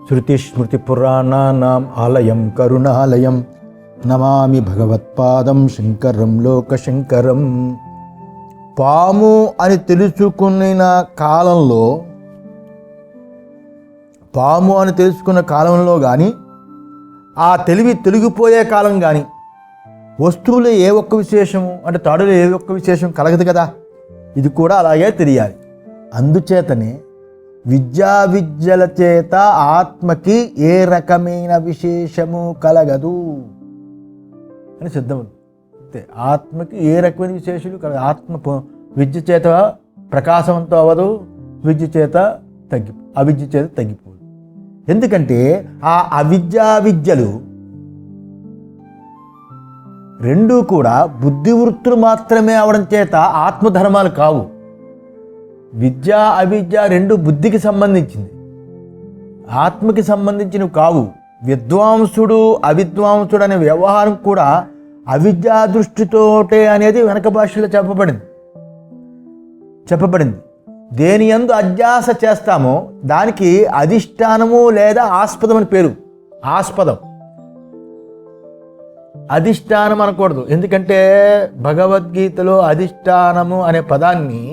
శృతిస్మృతిపురాణానాం ఆలయం కరుణాలయం నమామి భగవత్పాదం శంకరం లోకశంకరం. పాము అని తెలుసుకున్న కాలంలో కానీ, ఆ తెలివి తొలగిపోయే కాలం కానీ, వస్తువులు ఏ ఒక్క విశేషము అంటే తాడులో ఏ ఒక్క విశేషం కలగదు కదా, ఇది కూడా అలాగే తెలియాలి. అందుచేతనే విద్యల చేత ఆత్మకి ఏ రకమైన విశేషము కలగదు అని సిద్ధముంది. అంతే, ఆత్మకి ఏ రకమైన విశేషాలు కలగదు. ఆత్మ విద్య చేత ప్రకాశవంతం అవ్వదు, అవిద్య చేత తగ్గిపోదు. ఎందుకంటే ఆ విద్యలు రెండూ కూడా బుద్ధివృత్తులు మాత్రమే అవడం చేత ఆత్మధర్మాలు కావు. విద్య అవిద్య రెండు బుద్ధికి సంబంధించింది, ఆత్మకి సంబంధించినవి కావు. విద్వాంసుడు అవిద్వాంసుడు అనే వ్యవహారం కూడా అవిద్యా దృష్టితోటే అనేది వెనక భాషలో చెప్పబడింది. దేని యందు అధ్యాస చేస్తామో దానికి అధిష్టానము లేదా ఆస్పదం అని పేరు. అధిష్టానం అనకూడదు, ఎందుకంటే భగవద్గీతలో అధిష్టానము అనే పదాన్ని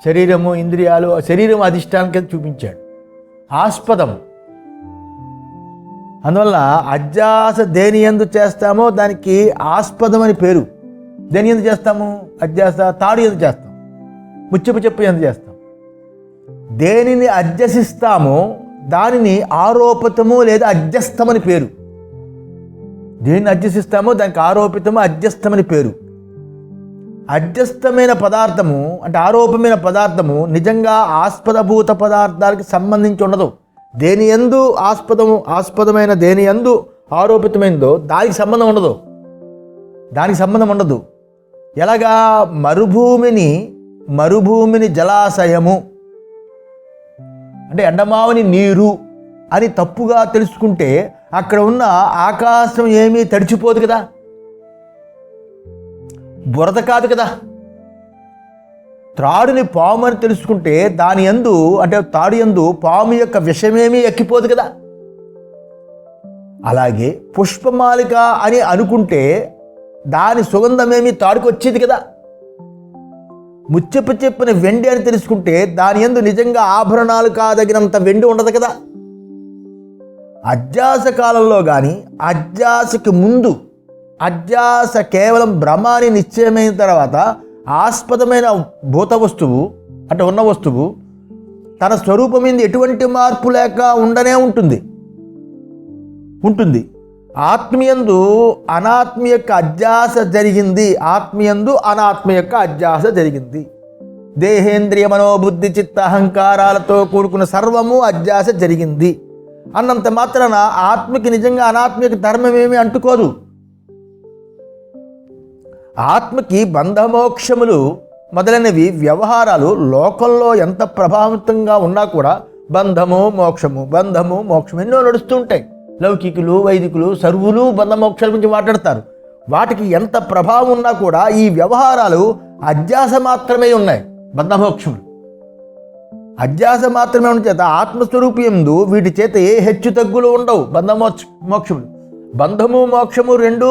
శరీరము ఇంద్రియాలు శరీరం అధిష్టానం కింద చూపించాడు, ఆస్పదం. అందువల్ల అధ్యాస దేని యందు చేస్తామో దానికి ఆస్పదం అని పేరు. దేని యందు చేస్తాము అధ్యాస? తాడు యందు చేస్తాం, ముచ్చపు చెప్పు యందు చేస్తాం. దేనిని అధ్యసిస్తామో దానిని ఆరోపితము లేదా అధ్యస్థమని పేరు. దేన్ని అధ్యసిస్తామో దానికి ఆరోపితము అధ్యస్థమని పేరు. అధ్యస్థమైన పదార్థము అంటే ఆరోపమైన పదార్థము నిజంగా ఆస్పదభూత పదార్థాలకు సంబంధించి ఉండదు. దేని యందు ఆస్పదమైన దేని యందు ఆరోపితమైందో దానికి సంబంధం ఉండదు. ఎలాగా మరుభూమిని జలాశయము అంటే ఎండమావని నీరు అని తప్పుగా తెలుసుకుంటే అక్కడ ఉన్న ఆకాశం ఏమీ తడిచిపోదు కదా, బురద కాదు కదా. త్రాడుని పాము అని తెలుసుకుంటే దాని యందు అంటే తాడు యందు పాము యొక్క విషమేమీ ఎక్కిపోదు కదా. అలాగే పుష్పమాలిక అని అనుకుంటే దాని సుగంధమేమీ తాడుకు వచ్చేది కదా. ముచ్చపు చెప్పిన వెండి అని తెలుసుకుంటే దాని యందు నిజంగా ఆభరణాలు కాదగినంత వెండి ఉండదు కదా. అధ్యాస కాలంలో కానీ అధ్యాసకి ముందు అధ్యాస కేవలం భ్రమాని నిశ్చయమైన తర్వాత ఆస్పదమైన భూత వస్తువు అంటే ఉన్న వస్తువు తన స్వరూపం మీద ఎటువంటి మార్పు లేక ఉండనే ఉంటుంది. ఆత్మీయందు అనాత్మ యొక్క అధ్యాస జరిగింది, దేహేంద్రియ మనోబుద్ధి చిత్త అహంకారాలతో కూడుకున్న సర్వము అధ్యాస జరిగింది అన్నంత మాత్రాన ఆత్మకి నిజంగా అనాత్మకి ధర్మమేమీ అంటుకోదు. ఆత్మకి బంధమోక్షములు మొదలైనవి వ్యవహారాలు లోకంలో ఎంత ప్రభావితంగా ఉన్నా కూడా బంధము మోక్షము ఎన్నో నడుస్తూ ఉంటాయి. లౌకికులు వైదికులు సర్వులు బంధమోక్షాల గురించి మాట్లాడతారు. వాటికి ఎంత ప్రభావం ఉన్నా కూడా ఈ వ్యవహారాలు అధ్యాస మాత్రమే ఉన్నాయి. బంధమోక్షములు అధ్యాస మాత్రమే ఉన్న చేత ఆత్మస్వరూపందు వీటి చేత ఏ హెచ్చు తగ్గులు ఉండవు. మోక్షములు బంధము మోక్షము రెండూ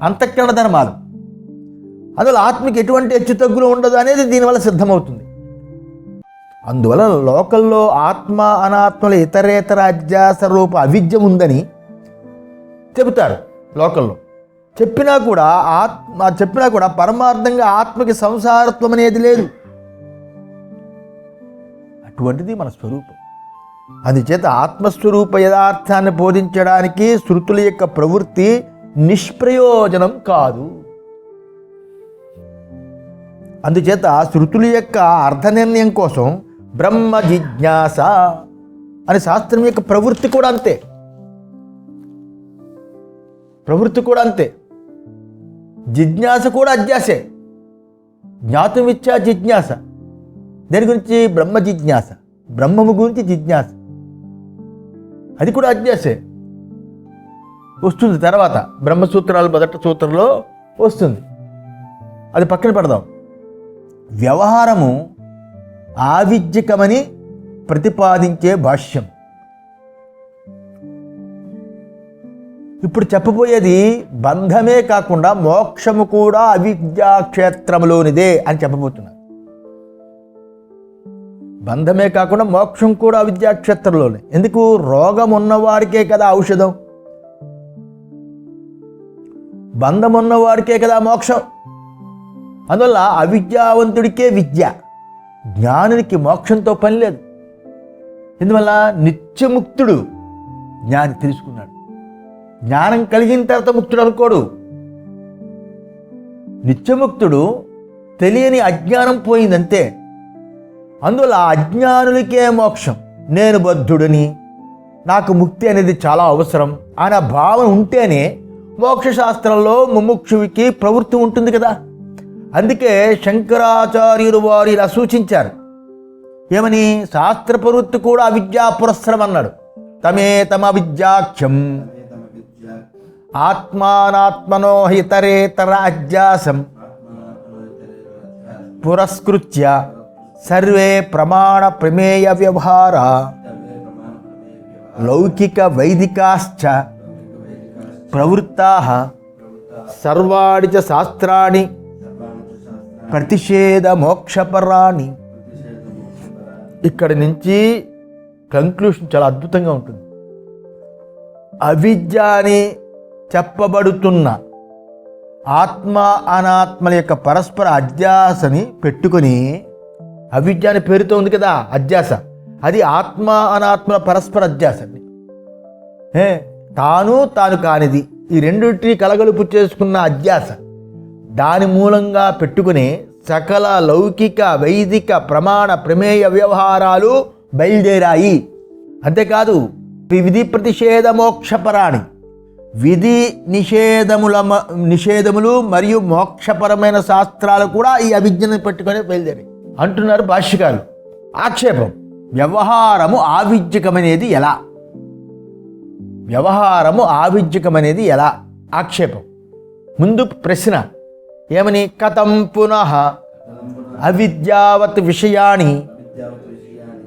అంతఃకరణ ధర్మాలు. అందువల్ల ఆత్మకి ఎటువంటి హెచ్చు తగ్గులు ఉండదు అనేది దీనివల్ల సిద్ధమవుతుంది. అందువల్ల లోకంలో ఆత్మ అనాత్మల ఇతరేతర అధ్యాస రూప అవిద్య ఉందని చెబుతారు. లోకంలో చెప్పినా కూడా పరమార్థంగా ఆత్మకి సంసారత్వం అనేది లేదు. అటువంటిది మన స్వరూపం. అందుచేత ఆత్మస్వరూప యథార్థాన్ని బోధించడానికి శృతుల యొక్క ప్రవృత్తి నిష్ప్రయోజనం కాదు. అందుచేత శృతుల యొక్క అర్థ నిర్ణయం కోసం బ్రహ్మ జిజ్ఞాస అని శాస్త్రం యొక్క ప్రవృత్తి కూడా అంతే. జిజ్ఞాస కూడా అధ్యాసే. జ్ఞాతుమిచ్చా జిజ్ఞాస. దేని గురించి? బ్రహ్మ జిజ్ఞాస, బ్రహ్మము గురించి జిజ్ఞాస. అది కూడా అధ్యాసే. వస్తుంది తర్వాత బ్రహ్మసూత్రాలు మొదటి సూత్రంలో వస్తుంది, అది పక్కన పెడదాం. వ్యవహారము ఆవిద్యకమని ప్రతిపాదించే భాష్యం. ఇప్పుడు చెప్పబోయేది బంధమే కాకుండా మోక్షము కూడా అవిద్యాక్షేత్రములోనిదే అని చెప్పబోతున్నారు. బంధమే కాకుండా మోక్షం కూడా అవిద్యాక్షేత్రంలోనే. ఎందుకు? రోగం ఉన్నవాడికే కదా ఔషధం, బంధం ఉన్నవాడికే కదా మోక్షం. అందువల్ల అవిద్యావంతుడికే విద్య, జ్ఞానునికి మోక్షంతో పని లేదు. ఎందువల్ల? నిత్యముక్తుడు జ్ఞాని తెలుసుకున్నాడు. జ్ఞానం కలిగిన తర్వాత ముక్తుడు అనుకోడు. నిత్యముక్తుడు తెలియని అజ్ఞానం పోయిందంతే. అందువల్ల అజ్ఞానులకే మోక్షం. నేను బద్ధుడిని, నాకు ముక్తి అనేది చాలా అవసరం అనే భావన ఉంటేనే మోక్షశాస్త్రంలో ముముక్షువికి ప్రవృత్తి ఉంటుంది కదా. అందుకే శంకరాచార్యులు వారు ఇలా సూచించారు. ఏమని? శాస్త్ర ప్రవృత్తి కూడా అవిద్యా పురస్సరం అన్నాడు. తమేతమవిద్యాఖ్యం ఆత్మానాత్మనో ఇతరేతర అధ్యాసం పురస్కృత్య సర్వే ప్రమాణ ప్రమేయ వ్యవహార లౌకిక వైదికాశ్చ ప్రవృత్తాః సర్వాణి చ శాస్త్రాణి ప్రతిషేధ మోక్షపరాణి. ఇక్కడి నుంచి కంక్లూషన్ చాలా అద్భుతంగా ఉంటుంది. అవిద్య అని చెప్పబడుతున్న ఆత్మ అనాత్మల యొక్క పరస్పర అధ్యాసని పెట్టుకొని, అవిద్య అనే పేరుతో ఉంది కదా అధ్యాస, అది ఆత్మ అనాత్మల పరస్పర అధ్యాస. తాను కానిది ఈ రెండింటినీ కలగలుపు చేసుకున్న అధ్యాస, దాని మూలంగా పెట్టుకుని సకల లౌకిక వైదిక ప్రమాణ ప్రమేయ వ్యవహారాలు బయలుదేరాయి. అంతేకాదు విధి ప్రతిషేధ మోక్షపరాణి, విధి నిషేధములు మరియు మోక్షపరమైన శాస్త్రాలు కూడా ఈ అవిద్యను పెట్టుకొని బయలుదేరాయి అంటున్నారు భాష్యకారులు. ఆక్షేపం: వ్యవహారము ఆవిద్యకమనేది ఎలా? వ్యవహారము ఆవిద్యకమనేది ఎలా? ఆక్షేపం. ముందు ప్రశ్న ఏమని? కథం పునః అవిద్యావత్ విషయాని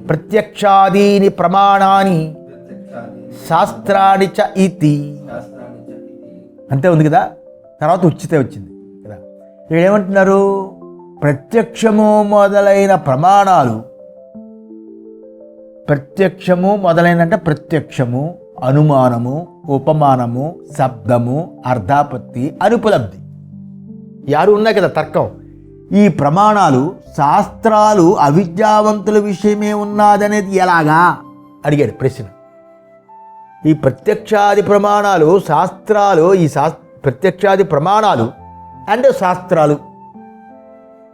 ప్రత్యక్షాదీని ప్రమాణాని శాస్త్రాని చ ఇతి. అంతే ఉంది కదా. తర్వాత ఉచితే వచ్చింది కదా. ఇక్కడ ఏమంటున్నారు? ప్రత్యక్షము మొదలైన ప్రమాణాలు, ప్రత్యక్షము మొదలైనంటే ప్రత్యక్షము, అనుమానము, ఉపమానము, శబ్దము, అర్ధాపత్తి, అనుపలబ్ధి, యారు ఉన్నాయి కదా తర్కం. ఈ ప్రమాణాలు శాస్త్రాలు అవిద్యావంతుల విషయమే ఉన్నదనేది ఎలాగా అడిగాడు ప్రశ్న. ఈ ప్రత్యక్షాది ప్రమాణాలు శాస్త్రాలు, ఈ ప్రత్యక్షాది ప్రమాణాలు అండ్ శాస్త్రాలు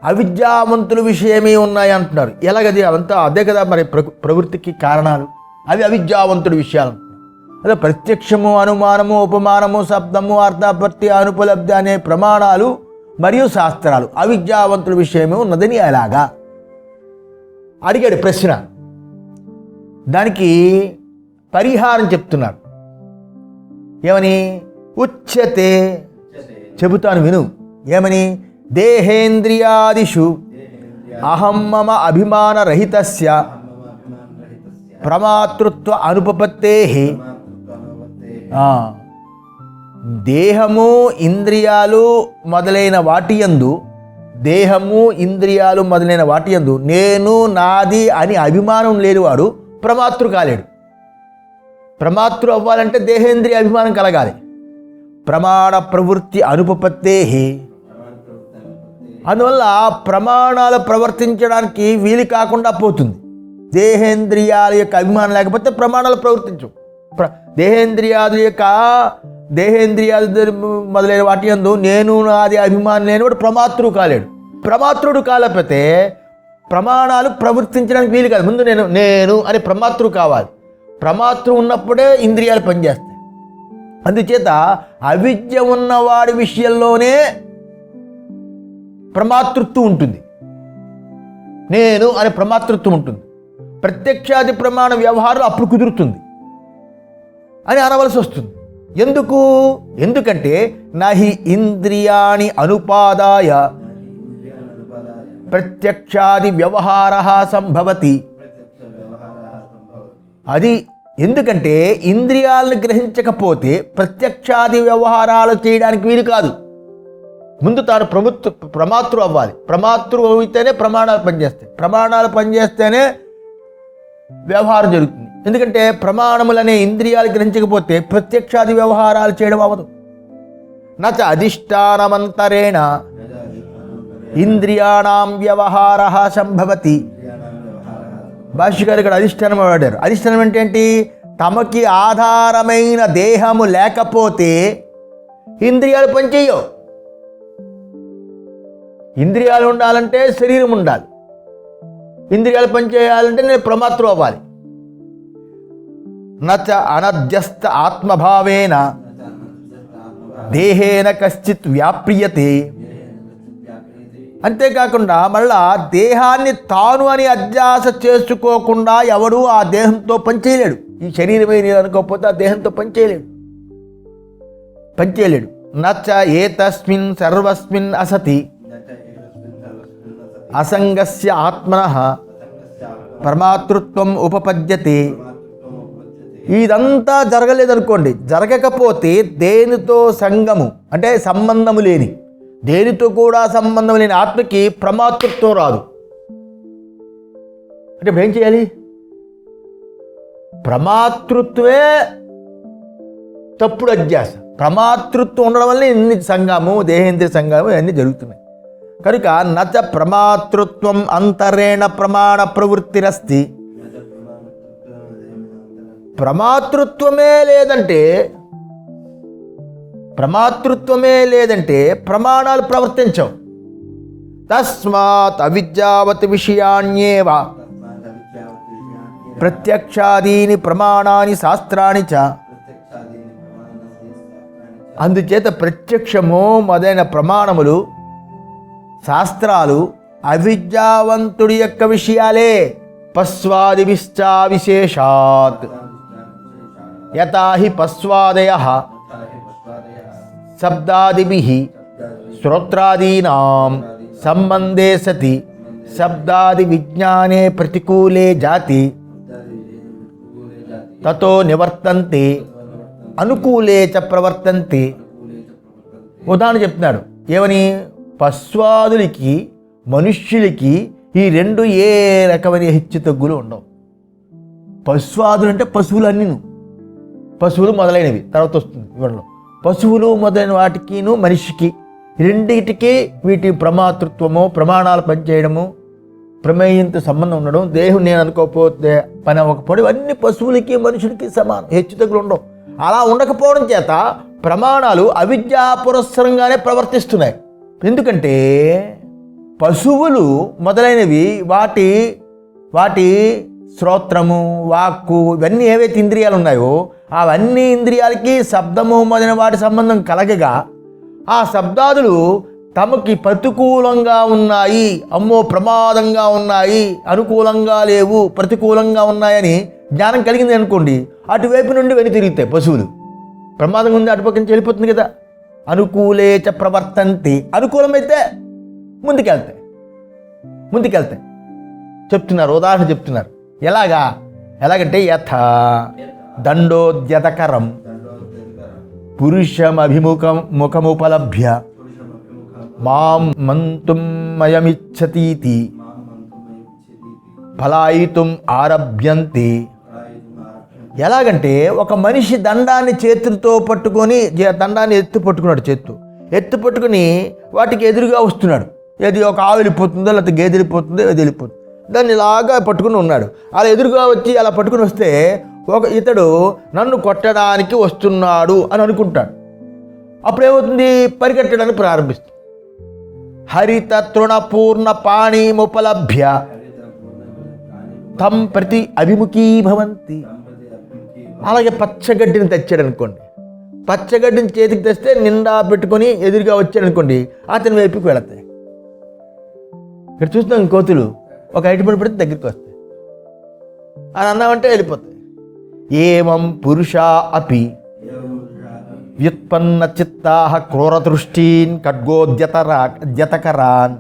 అవిద్యావంతుల విషయమే ఉన్నాయి అంటున్నారు. ఎలాగది? అవంతా అదే కదా మరి ప్రవృత్తికి కారణాలు. అవి అవిద్యావంతుడి విషయాలు. అదే ప్రత్యక్షము, అనుమానము, ఉపమానము, శబ్దము, అర్థాపత్తి, అనుపలబ్ధి అనే ప్రమాణాలు మరియు శాస్త్రాలు అవిద్యావంతుల విషయమే ఉన్నదని ఎలాగా అడిగాడు ప్రశ్న. దానికి పరిహారం చెప్తున్నారు. ఏమని? ఉచ్యతే, చెబుతాను విను. ఏమని? దేహేంద్రియాదిషు అహం మమ అభిమానరహితస్య ప్రమాతృత్వ అనుపపత్తేః దేహము ఇంద్రియాలు మొదలైన వాటి యందు నేను నాది అని అభిమానం లేనివాడు ప్రమాతృ కాలేడు. ప్రమాతృ అవ్వాలంటే దేహేంద్రియ అభిమానం కలగాలి. ప్రమాణ ప్రవృత్తి అనుపపత్తేః, అందువల్ల ప్రమాణాలు ప్రవర్తించడానికి వీలు కాకుండా పోతుంది. దేహేంద్రియాల యొక్క అభిమానం లేకపోతే ప్రమాణాలు ప్రవర్తించవు. దేహేంద్రియాలు మొదలైన వాటి యందు నేను నాది అభిమానం లేనివాడు ప్రమాతృ కాలేడు. ప్రమాతృడు కాలేకపోతే ప్రమాణాలు ప్రవర్తించడానికి వీలు కాదు. ముందు నేను అని ప్రమాతృ కావాలి. ప్రమాతృ ఉన్నప్పుడే ఇంద్రియాలు పనిచేస్తాయి. అందుచేత అవిద్య ఉన్నవాడి విషయంలోనే ప్రమాతృత్వం ఉంటుంది, నేను అనే ప్రమాతృత్వం ఉంటుంది. ప్రత్యక్షాది ప్రమాణ వ్యవహారం అప్పుడు కుదురుతుంది అని అనవలసి వస్తుంది. ఎందుకంటే నహి ఇంద్రియాణి అనుపాదాయ ప్రత్యక్షాది వ్యవహార సంభవతి. అది ఎందుకంటే ఇంద్రియాలను గ్రహించకపోతే ప్రత్యక్షాది వ్యవహారాలు చేయడానికి వీలు కాదు. ముందు తాను ప్రమాతృ అవ్వాలి. ప్రమాతృ అయితేనే ప్రమాణాలు పనిచేస్తాయి. ప్రమాణాలు పనిచేస్తేనే వ్యవహారం జరుగుతుంది. ఎందుకంటే ప్రమాణములనే ఇంద్రియాలు గ్రహించకపోతే ప్రత్యక్షాది వ్యవహారాలు చేయడం అవ్వదు. నచ అధిష్టానమంతరేణ ఇంద్రియాణం వ్యవహార సంభవతి. భాష్యగారు ఇక్కడ అధిష్టానం వాడారు. అధిష్టానం అంటే ఏంటి? తమకి ఆధారమైన దేహము లేకపోతే ఇంద్రియాలు పనిచేయవు. ఇంద్రియాలు ఉండాలంటే శరీరం ఉండాలి. ఇంద్రియాలు పనిచేయాలంటే నేను ప్రమాతృ అవ్వాలి. నచ అనధ్యస్థ ఆత్మభావేన దేహేన కశ్చిత్ వ్యాప్రియతే. అంతేకాకుండా మళ్ళా దేహాన్ని తాను అని అధ్యాస చేసుకోకుండా ఎవడూ ఆ దేహంతో పనిచేయలేడు. ఈ శరీరమే నేను అనుకోకపోతే ఆ దేహంతో పనిచేయలేడు. నచ ఏతస్మిన్ సర్వస్మిన్ అసతి అసంగస్య ఆత్మనః ప్రమాతృత్వం ఉపపద్యతే. ఇదంతా జరగలేదనుకోండి, జరగకపోతే దేనితో సంగము అంటే సంబంధము లేని, దేనితో కూడా సంబంధం లేని ఆత్మకి ప్రమాతృత్వం రాదు. అంటే ఇప్పుడు ఏం చేయాలి? ప్రమాతృత్వే తప్పుడు అధ్యాస. ప్రమాతృత్వం ఉండడం వల్ల ఇన్ని సంగము, దేహేంద్రియ సంగము ఇవన్నీ జరుగుతున్నాయి. కనుక నచ ప్రమాతృత్వం అంతరేణ ప్రమాణ ప్రవృత్తిరస్తి. ప్రమాతృత్వమే లేదంటే ప్రమాణాలు ప్రవర్తించవు. తస్మాత్ అవిద్యావత్ విషయాణ్యేవ ప్రత్యక్షాదీని ప్రమాణాని శాస్త్రాని చ. అందుచేత ప్రత్యక్షము మొదలైన ప్రమాణములు, శాస్త్రాలు అవిద్యావంతుడి యొక్క విషయాలే. పస్వాదిభిశ్చా విశేషాత్ యథా హి పస్వాదయః శబ్దాదిభిః శ్రోత్రాదీనాం సంబంధే సతి శబ్దాది విజ్ఞానే ప్రతికూలే జాతి తతో నివర్తంతే అనుకూలే చ ప్రవర్తంతే. ఉదాహరణ చెప్తున్నాడు. ఏమని? పశ్వాదులకి మనుష్యులకి ఈ రెండు ఏ రకమైన హెచ్చు తగ్గులు ఉండవు. పశ్వాదులు అంటే పశువులన్నీను, పశువులు మొదలైనవి తర్వాత వస్తుంది ఇవ్వడంలో. పశువులు మొదలైన వాటికిను మనిషికి రెండింటికి వీటి ప్రమాతృత్వము, ప్రమాణాలు పనిచేయడము, ప్రమేయంతో సంబంధం ఉండడం, దేహం నేను అనుకోకపోతే పని అవ్వకపోవడం, ఇవన్నీ పశువులకి మనుషులకి సమానం, హెచ్చు తగ్గులు ఉండవు. అలా ఉండకపోవడం చేత ప్రమాణాలు అవిద్యా పురస్సరంగానే ప్రవర్తిస్తున్నాయి. ఎందుకంటే పశువులు మొదలైనవి వాటి శ్రోత్రము, వాక్కు, ఇవన్నీ ఏవైతే ఇంద్రియాలు ఉన్నాయో అవన్నీ ఇంద్రియాలకి శబ్దము మొదలైన వాటి సంబంధం కలగగా ఆ శబ్దాదులు తమకి ప్రతికూలంగా ఉన్నాయి, అమ్మో ప్రమాదంగా ఉన్నాయి, అనుకూలంగా లేవు, ప్రతికూలంగా ఉన్నాయని జ్ఞానం కలిగింది అనుకోండి, అటువైపు నుండి వెను తిరుగుతాయి పశువులు. ప్రమాదం ఉంది అటుపక్క నుంచి వెళ్ళిపోతుంది కదా. అనుకూలేచ ప్రవర్తంతి. అనుకూలమైతే ముందుకెళ్తాయి చెప్తున్నారు. ఉదాహరణ చెప్తున్నారు. ఎలాగంటే యథ దండోద్యతకరం పురుషమభిముఖం ముఖముపలభ్య మాం మంతుం మయమిచ్చతీతి ఫలాయితుం ఆరభ్యంతి. ఎలాగంటే ఒక మనిషి దండాన్ని చేతులతో పట్టుకొని, దండాన్ని ఎత్తు పట్టుకుని వాటికి ఎదురుగా వస్తున్నాడు. ఏది ఒక ఆవు వెళ్ళిపోతుందో లేకపోతే గేదె వెళ్ళిపోతుందో ఏది వెళ్ళిపోతుంది, దాన్ని ఇలాగా పట్టుకుని ఉన్నాడు. అలా ఎదురుగా వచ్చి అలా పట్టుకుని వస్తే ఇతడు నన్ను కొట్టడానికి వస్తున్నాడు అని అనుకుంటాడు. అప్పుడేమవుతుంది? పరిగెట్టడానికి ప్రారంభిస్తుంది. హరిత తృణపూర్ణ పాణిముపలభ్య తం ప్రతి అభిముఖీభవంతి. అలాగే పచ్చగడ్డిని తెచ్చాడు అనుకోండి, పచ్చగడ్డిని చేతికి తెస్తే నిండా పెట్టుకొని ఎదురుగా వచ్చాడు అనుకోండి, అతని వైపుకి వెళతాయి. ఇక్కడ చూస్తున్నాం కోతులు ఒక ఐటమ్ పెడితే దగ్గరికి వస్తాయి, అని అన్నామంటే వెళ్ళిపోతాయి. ఏవం పురుషా అపి వ్యుత్పన్న చిత్తాః క్రూరదృష్టీన్ ఖడ్గోద్యతకరాన్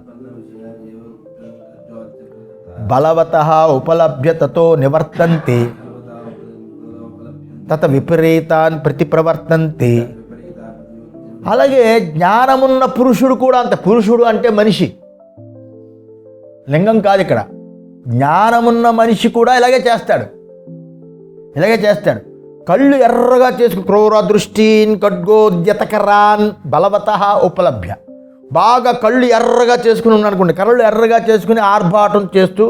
బలవతః ఉపలభ్య తతో నివర్తంతే తత విపరీతాన్ ప్రతిప్రవర్తంతే. అలాగే జ్ఞానమున్న పురుషుడు కూడా అంత. పురుషుడు అంటే మనిషి, లింగం కాదు ఇక్కడ. జ్ఞానమున్న మనిషి కూడా ఇలాగే చేస్తాడు. కళ్ళు ఎర్రగా చేసుకుని క్రూర దృష్టీన్ ఖడ్గోద్యతకరాన్ బలవతః ఉపలభ్య. బాగా కళ్ళు ఎర్రగా చేసుకుని ఉన్నానుకోండి, కళ్ళు ఎర్రగా చేసుకుని ఆర్భాటం చేస్తూ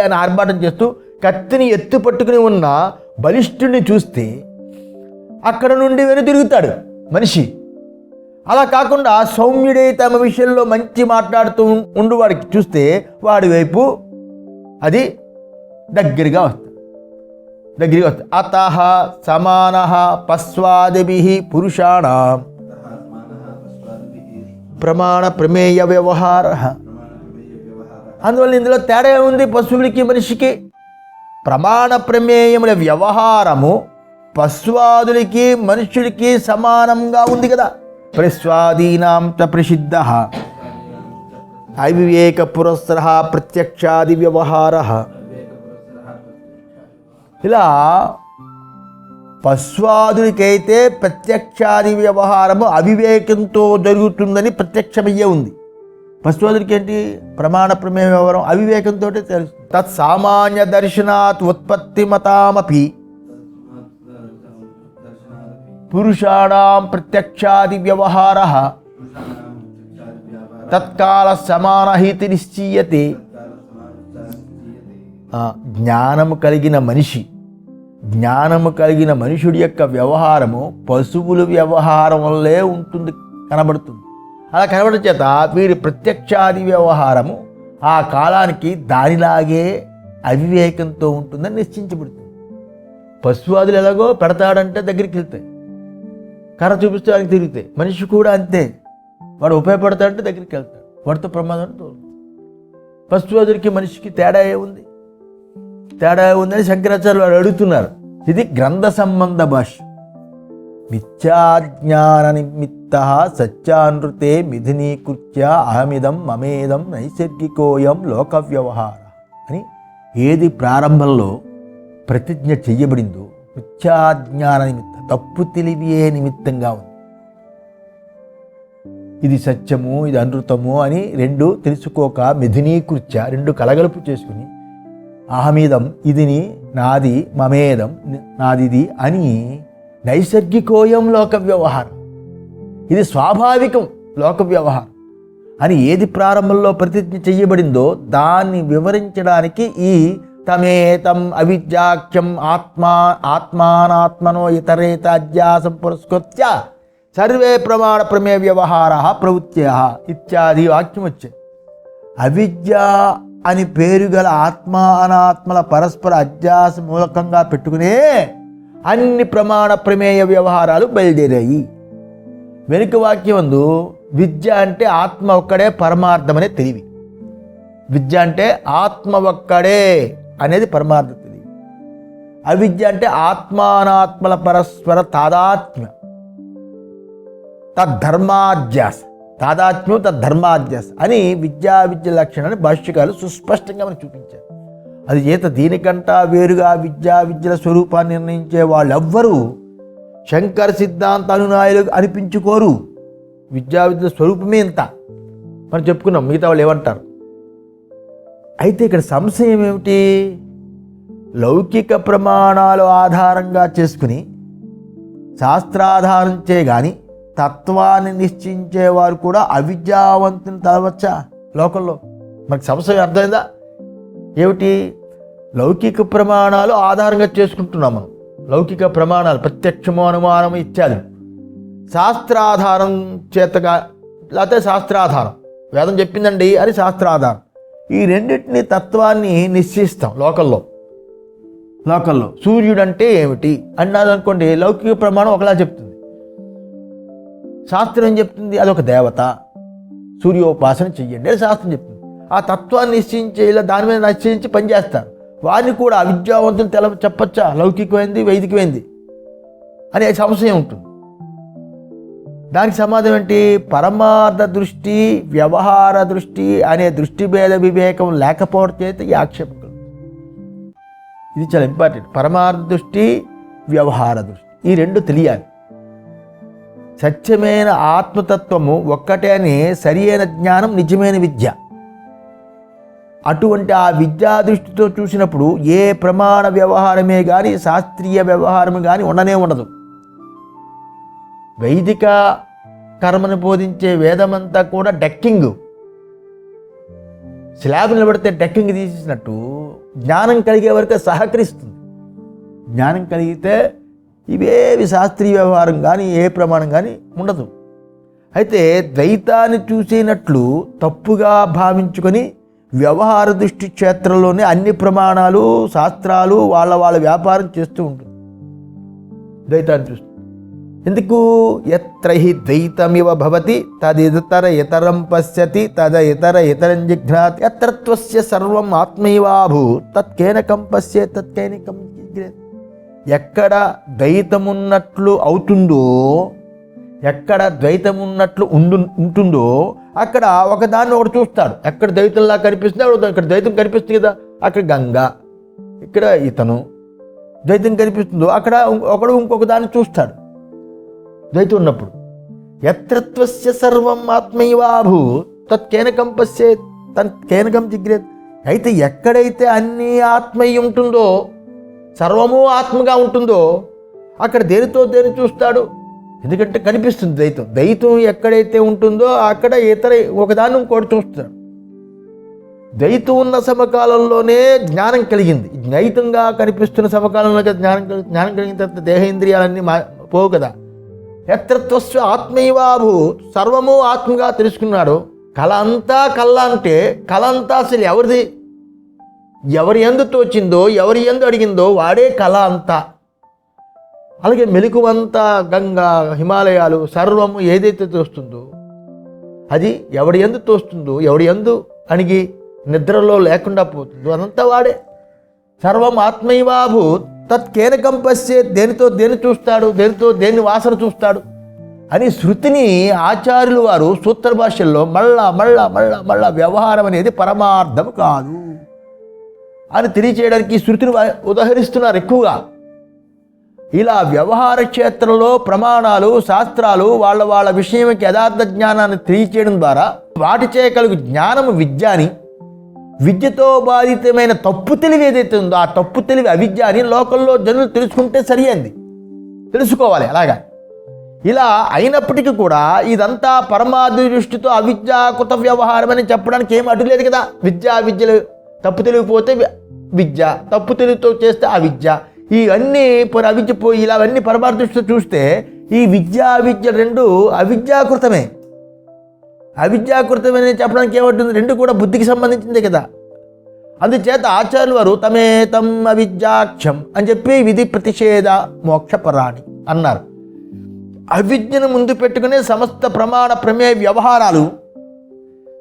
అని ఆర్భాటం చేస్తూ కత్తిని ఎత్తి పట్టుకుని ఉన్న బలిష్ఠుడిని చూస్తే అక్కడ నుండి వెనుతిరుగుతాడు మనిషి. అలా కాకుండా సౌమ్యుడై తమ విషయంలో మంచి మాట్లాడుతూ ఉండు వాడికి చూస్తే వాడి వైపు అది దగ్గరగా వస్తుంది. అతః సమానః పశ్వాదిభిః పురుషాణాం ప్రమాణ ప్రమేయ వ్యవహారః. అందువల్ల ఇందులో తేడా ఉంది. పశువులకి మనిషికి ప్రమాణ ప్రమేయముల వ్యవహారము పశ్వాదులకి మనుష్యుడికి సమానంగా ఉంది కదా. ప్రస్వాదీనాం చ ప్రసిద్ధః అవివేక పురస్సరః ప్రత్యక్షాది వ్యవహారః. ఇలా పశ్వాదులకైతే ప్రత్యక్షాది వ్యవహారము అవివేకంతో జరుగుతుందని ప్రత్యక్షమయ్యే ఉంది. పశ్వాదులకి ఏంటి? ప్రమాణ ప్రమేయ వ్యవహారం అవివేకంతో తెలుస్తుంది. తత్సామాన్య దర్శనాత్ ఉత్పత్తి మతామపి పురుషాణాం ప్రత్యక్షాది వ్యవహారః తత్కాల సమానహితి నిశ్చీయతే. జ్ఞానము కలిగిన మనుషుడి యొక్క వ్యవహారము పశువుల వ్యవహారం వల్లే ఉంటుంది, కనబడుతుంది. అలా కనబడటం చేత వీరి ప్రత్యక్షాది వ్యవహారము ఆ కాలానికి దానిలాగే అవివేకంతో ఉంటుందని నిశ్చయించబడుతుంది. పశువాదులు ఎలాగో పెడతాడంటే దగ్గరికి వెళ్తాయి, కర్ర చూపిస్తే వాడికి తిరుగుతాయి. మనిషి కూడా అంతే, వాడు ఉపయోగపడతాడంటే దగ్గరికి వెళ్తాడు, వాడితో ప్రమాదం తోలుతాడు. పశువాదులకి మనిషికి తేడా ఉందని శంకరాచార్యులు వారు అడుగుతున్నారు. ఇది గ్రంథ సంబంధ భాష్యం. మిథ్యాజ్ఞాన నిమిత్త సత్యానృతే మిథునీకృత్య అహమిదం మమేదం నైసర్గికోయం లోక వ్యవహార అని ఏది ప్రారంభంలో ప్రతిజ్ఞ చెయ్యబడిందో మిథ్యాజ్ఞాన నిమిత్త, తప్పు తెలివియే నిమిత్తంగా ఉంది. ఇది సత్యము, ఇది అనృతము అని రెండు తెలుసుకోక మిథునీకృత్య రెండు కలగలుపు చేసుకుని అహమిదం ఇదిని నాది, మమేదం నాదిది అని నైసర్గికోయం లోక వ్యవహారం, ఇది స్వాభావికం లోక వ్యవహారం అని ఏది ప్రారంభంలో ప్రతిజ్ఞ చెయ్యబడిందో దాన్ని వివరించడానికి ఈ తమేతం అవిద్యాఖ్యం ఆత్మానాత్మనో ఇతరేతాధ్యాసం పురస్కృత్య సర్వే ప్రమాణ ప్రమేయ వ్యవహార ప్రవృత్య ఇత్యాది వాక్యం వచ్చాయి. అవిద్య అని పేరు గల ఆత్మ అనాత్మల పరస్పర అధ్యాస మూలకంగా పెట్టుకునే అన్ని ప్రమాణ ప్రమేయ వ్యవహారాలు బయలుదేరాయి. వెనుక వాక్యం అందు విద్య అంటే ఆత్మ ఒక్కడే పరమార్థమనే తెలివి. విద్య అంటే ఆత్మ ఒక్కడే అనేది పరమార్థ తెలివి. అవిద్య అంటే ఆత్మానాత్మల పరస్పర తాదాత్మ్యం, తద్ధర్మాధ్యాస, తాదాత్మ్యం తద్ధర్మాధ్యాస అని విద్య లక్షణాన్ని భాష్యకాలు సుస్పష్టంగా మనకు చూపించారు. అది చేత దీనికంటా వేరుగా విద్యల స్వరూపాన్ని నిర్ణయించే వాళ్ళెవ్వరూ శంకర సిద్ధాంత అనునాయులు అనిపించుకోరు. విద్యల స్వరూపమే ఇంత మనం చెప్పుకున్నాం, మిగతా వాళ్ళు ఏమంటారు. అయితే ఇక్కడ సంశయం ఏమిటి? లౌకిక ప్రమాణాలు ఆధారంగా చేసుకుని శాస్త్రాధారించే కానీ తత్వాన్ని నిశ్చయించేవారు కూడా అవిద్యావంతుని తలవచ్చా లోకంలో? మనకు సంశయం అర్థమైందా? ఏమిటి? లౌకిక ప్రమాణాలు ఆధారంగా చేసుకుంటున్నాం మనం. లౌకిక ప్రమాణాలు ప్రత్యక్షము, అనుమానము ఇత్యాది శాస్త్రాధారం చేతగా, లేకపోతే శాస్త్రాధారం, వేదం చెప్పిందండి అని శాస్త్రాధారం, ఈ రెండింటిని తత్వాన్ని నిశ్చయిస్తాం లోకల్లో. సూర్యుడు అంటే ఏమిటి అన్నదనుకోండి, లౌకిక ప్రమాణం ఒకలా చెప్తుంది, శాస్త్రం ఏం చెప్తుంది? అదొక దేవత, సూర్యోపాసన చెయ్యండి అని శాస్త్రం చెప్తుంది. ఆ తత్వాన్ని నిశ్చయించి ఇలా దాని మీద నిశ్చయించి పనిచేస్తారు. వారిని కూడా అవిద్యావంతుని చెప్పచ్చా? లౌకికమైంది వైదికమైంది అనే సంశయం ఉంటుంది. దానికి సమాధానం ఏంటి? పరమార్థ దృష్టి, వ్యవహార దృష్టి అనే దృష్టి భేద వివేకం లేకపోవడం చేత ఈ ఆక్షేపం. ఇది చాలా ఇంపార్టెంట్. పరమార్థ దృష్టి, వ్యవహార దృష్టి, ఈ రెండు తెలియాలి. సత్యమైన ఆత్మతత్వము ఒక్కటే అని సరి అయిన జ్ఞానం నిజమైన విద్య. అటువంటి ఆ విద్యా దృష్టితో చూసినప్పుడు ఏ ప్రమాణ వ్యవహారమే కానీ శాస్త్రీయ వ్యవహారము కానీ ఉండనే ఉండదు. వైదిక కర్మను బోధించే వేదమంతా కూడా డెక్కింగ్, స్లాబ్ నిలబడితే డెక్కింగ్ తీసేసినట్టు జ్ఞానం కలిగే వరకు సహకరిస్తుంది. జ్ఞానం కలిగితే ఇవేవి శాస్త్రీయ వ్యవహారం కానీ ఏ ప్రమాణం కానీ ఉండదు. అయితే ద్వైతాన్ని చూసినట్లు తప్పుగా భావించుకొని వ్యవహార దృష్టి క్షేత్రంలోనే అన్ని ప్రమాణాలు శాస్త్రాలు వాళ్ళ వ్యాపారం చేస్తూ ఉంటుంది. ద్వైతాన్ని చూస్తుంది. ఎందుకు? ఎత్ర హి ద్వైతమివ భవతి తదితర ఇతరం పశ్యతి తద ఇతర ఇతరం జిఘ్నాతి ఎత్రత్వస్య సర్వం ఆత్మైవాభూత్ తత్కేనకం పశ్యేత్ తత్కేనకం జిఘ్నేత్. ఎక్కడ ద్వైతమున్నట్లు అవుతుందో, ఎక్కడ ద్వైతమున్నట్లు ఉంటుందో అక్కడ ఒకదాన్ని ఒకటి చూస్తాడు. ఎక్కడ ద్వైతంలా కనిపిస్తుంది ఇక్కడ ద్వైతం కనిపిస్తుంది కదా, అక్కడ గంగ, ఇక్కడ ఇతను ద్వైతం కనిపిస్తుందో అక్కడ ఒకడు ఇంకొక దాన్ని చూస్తాడు ద్వైతం ఉన్నప్పుడు. యత్రత్వస్య సర్వం ఆత్మైవాభూత్ తత్కేనకం పశ్యేత్ తత్కేనకం జిఘ్నేత్. అయితే ఎక్కడైతే అన్నీ ఆత్మయ్య ఉంటుందో, సర్వము ఆత్మగా ఉంటుందో అక్కడ దేనితో దేని చూస్తాడు? ఎందుకంటే కనిపిస్తుంది ద్వైతం. ద్వైతం ఎక్కడైతే ఉంటుందో అక్కడ ఇతర ఒకదాన్ని ఇంకోటి చూస్తాడు. ద్వైతం ఉన్న సమకాలంలోనే జ్ఞానం కలిగింది. ద్వైతంగా కనిపిస్తున్న సమకాలంలో జ్ఞానం కలిగిన తర్వాత దేహేంద్రియాలన్నీ పోవు కదా. యత్రత్వస్య ఆత్మైవాభూత్, సర్వము ఆత్మగా తెలుసుకున్నాడు. కళ అంతా కళ్ళ అంటే కళ అంతా అసలు ఎవరిది? ఎవరి యందు తోచిందో, ఎవరి యందు అడిగిందో వాడే కళ అంతా. అలాగే మెలకువంతా గంగా, హిమాలయాలు, సర్వము ఏదైతే తోస్తుందో అది ఎవడి యందు తోస్తుందో, ఎవడి యందు అణిగి నిద్రలో లేకుండా పోతుందో అదంతా వాడే. సర్వం ఆత్మైవాభూత్ తత్కేనకం పశ్యేత్, దేనితో దేని చూస్తాడు, దేనితో దేని వాసన చూస్తాడు అని శృతిని ఆచార్యులు వారు సూత్ర భాషల్లో మళ్ళా వ్యవహారం అనేది పరమార్థం కాదు అని తెలియచేయడానికి శృతిని ఉదహరిస్తున్నారు ఎక్కువగా. ఇలా వ్యవహార క్షేత్రంలో ప్రమాణాలు శాస్త్రాలు వాళ్ళ విషయంకి యథార్థ జ్ఞానాన్ని తెలియచేయడం ద్వారా వాటి చేయగలుగు జ్ఞానము విద్య అని, విద్యతో బాధితమైన తప్పు తెలివి ఏదైతే ఉందో ఆ తప్పు తెలివి అవిద్య అని లోకంలో జనులు తెలుసుకుంటే సరియైంది, తెలుసుకోవాలి. అలాగా ఇలా అయినప్పటికీ కూడా ఇదంతా పరమార్థ దృష్టితో అవిద్యాకృత వ్యవహారం అని చెప్పడానికి ఏం అడ్డు లేదు కదా. విద్యలు తప్పు తెలివిపోతే విద్య, తప్పు తెలివితో చేస్తే అవిద్య, ఇవన్నీ అవిద్య పోయి ఇలా అవన్నీ పరమార్థ దృష్టితో చూస్తే ఈ విద్య రెండు అవిద్యాకృతమే. అవిద్యాకృతమని చెప్పడానికి ఏమంటుంది? రెండు కూడా బుద్ధికి సంబంధించిందే కదా. అందుచేత ఆచార్యులు వారు తమేతం అవిద్యాక్షం అని చెప్పి విధి ప్రతిషేధ మోక్షపరాణి అన్నారు. అవిద్యను ముందు పెట్టుకునే సమస్త ప్రమాణ ప్రమేయ వ్యవహారాలు,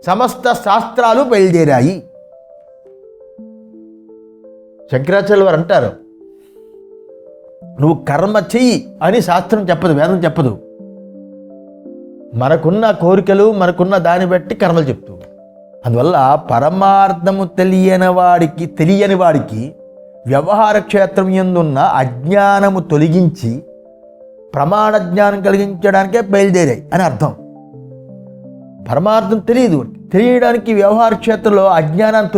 సమస్త శాస్త్రాలు బయలుదేరాయి. శంకరాచార్యులు వారు అంటారు, నువ్వు కర్మ చెయ్యి అని శాస్త్రం చెప్పదు, వేదం చెప్పదు. మనకున్న కోరికలు మనకున్న దాన్ని బట్టి కర్మలు చెప్తూ. అందువల్ల పరమార్థము తెలియని వాడికి వ్యవహార క్షేత్రం యందున్న అజ్ఞానము తొలగించి ప్రమాణ జ్ఞానం కలిగించడానికే బయలుదేరాయి అని అర్థం. పరమార్థం తెలియడానికి వ్యవహార క్షేత్రంలో అజ్ఞానాన్ని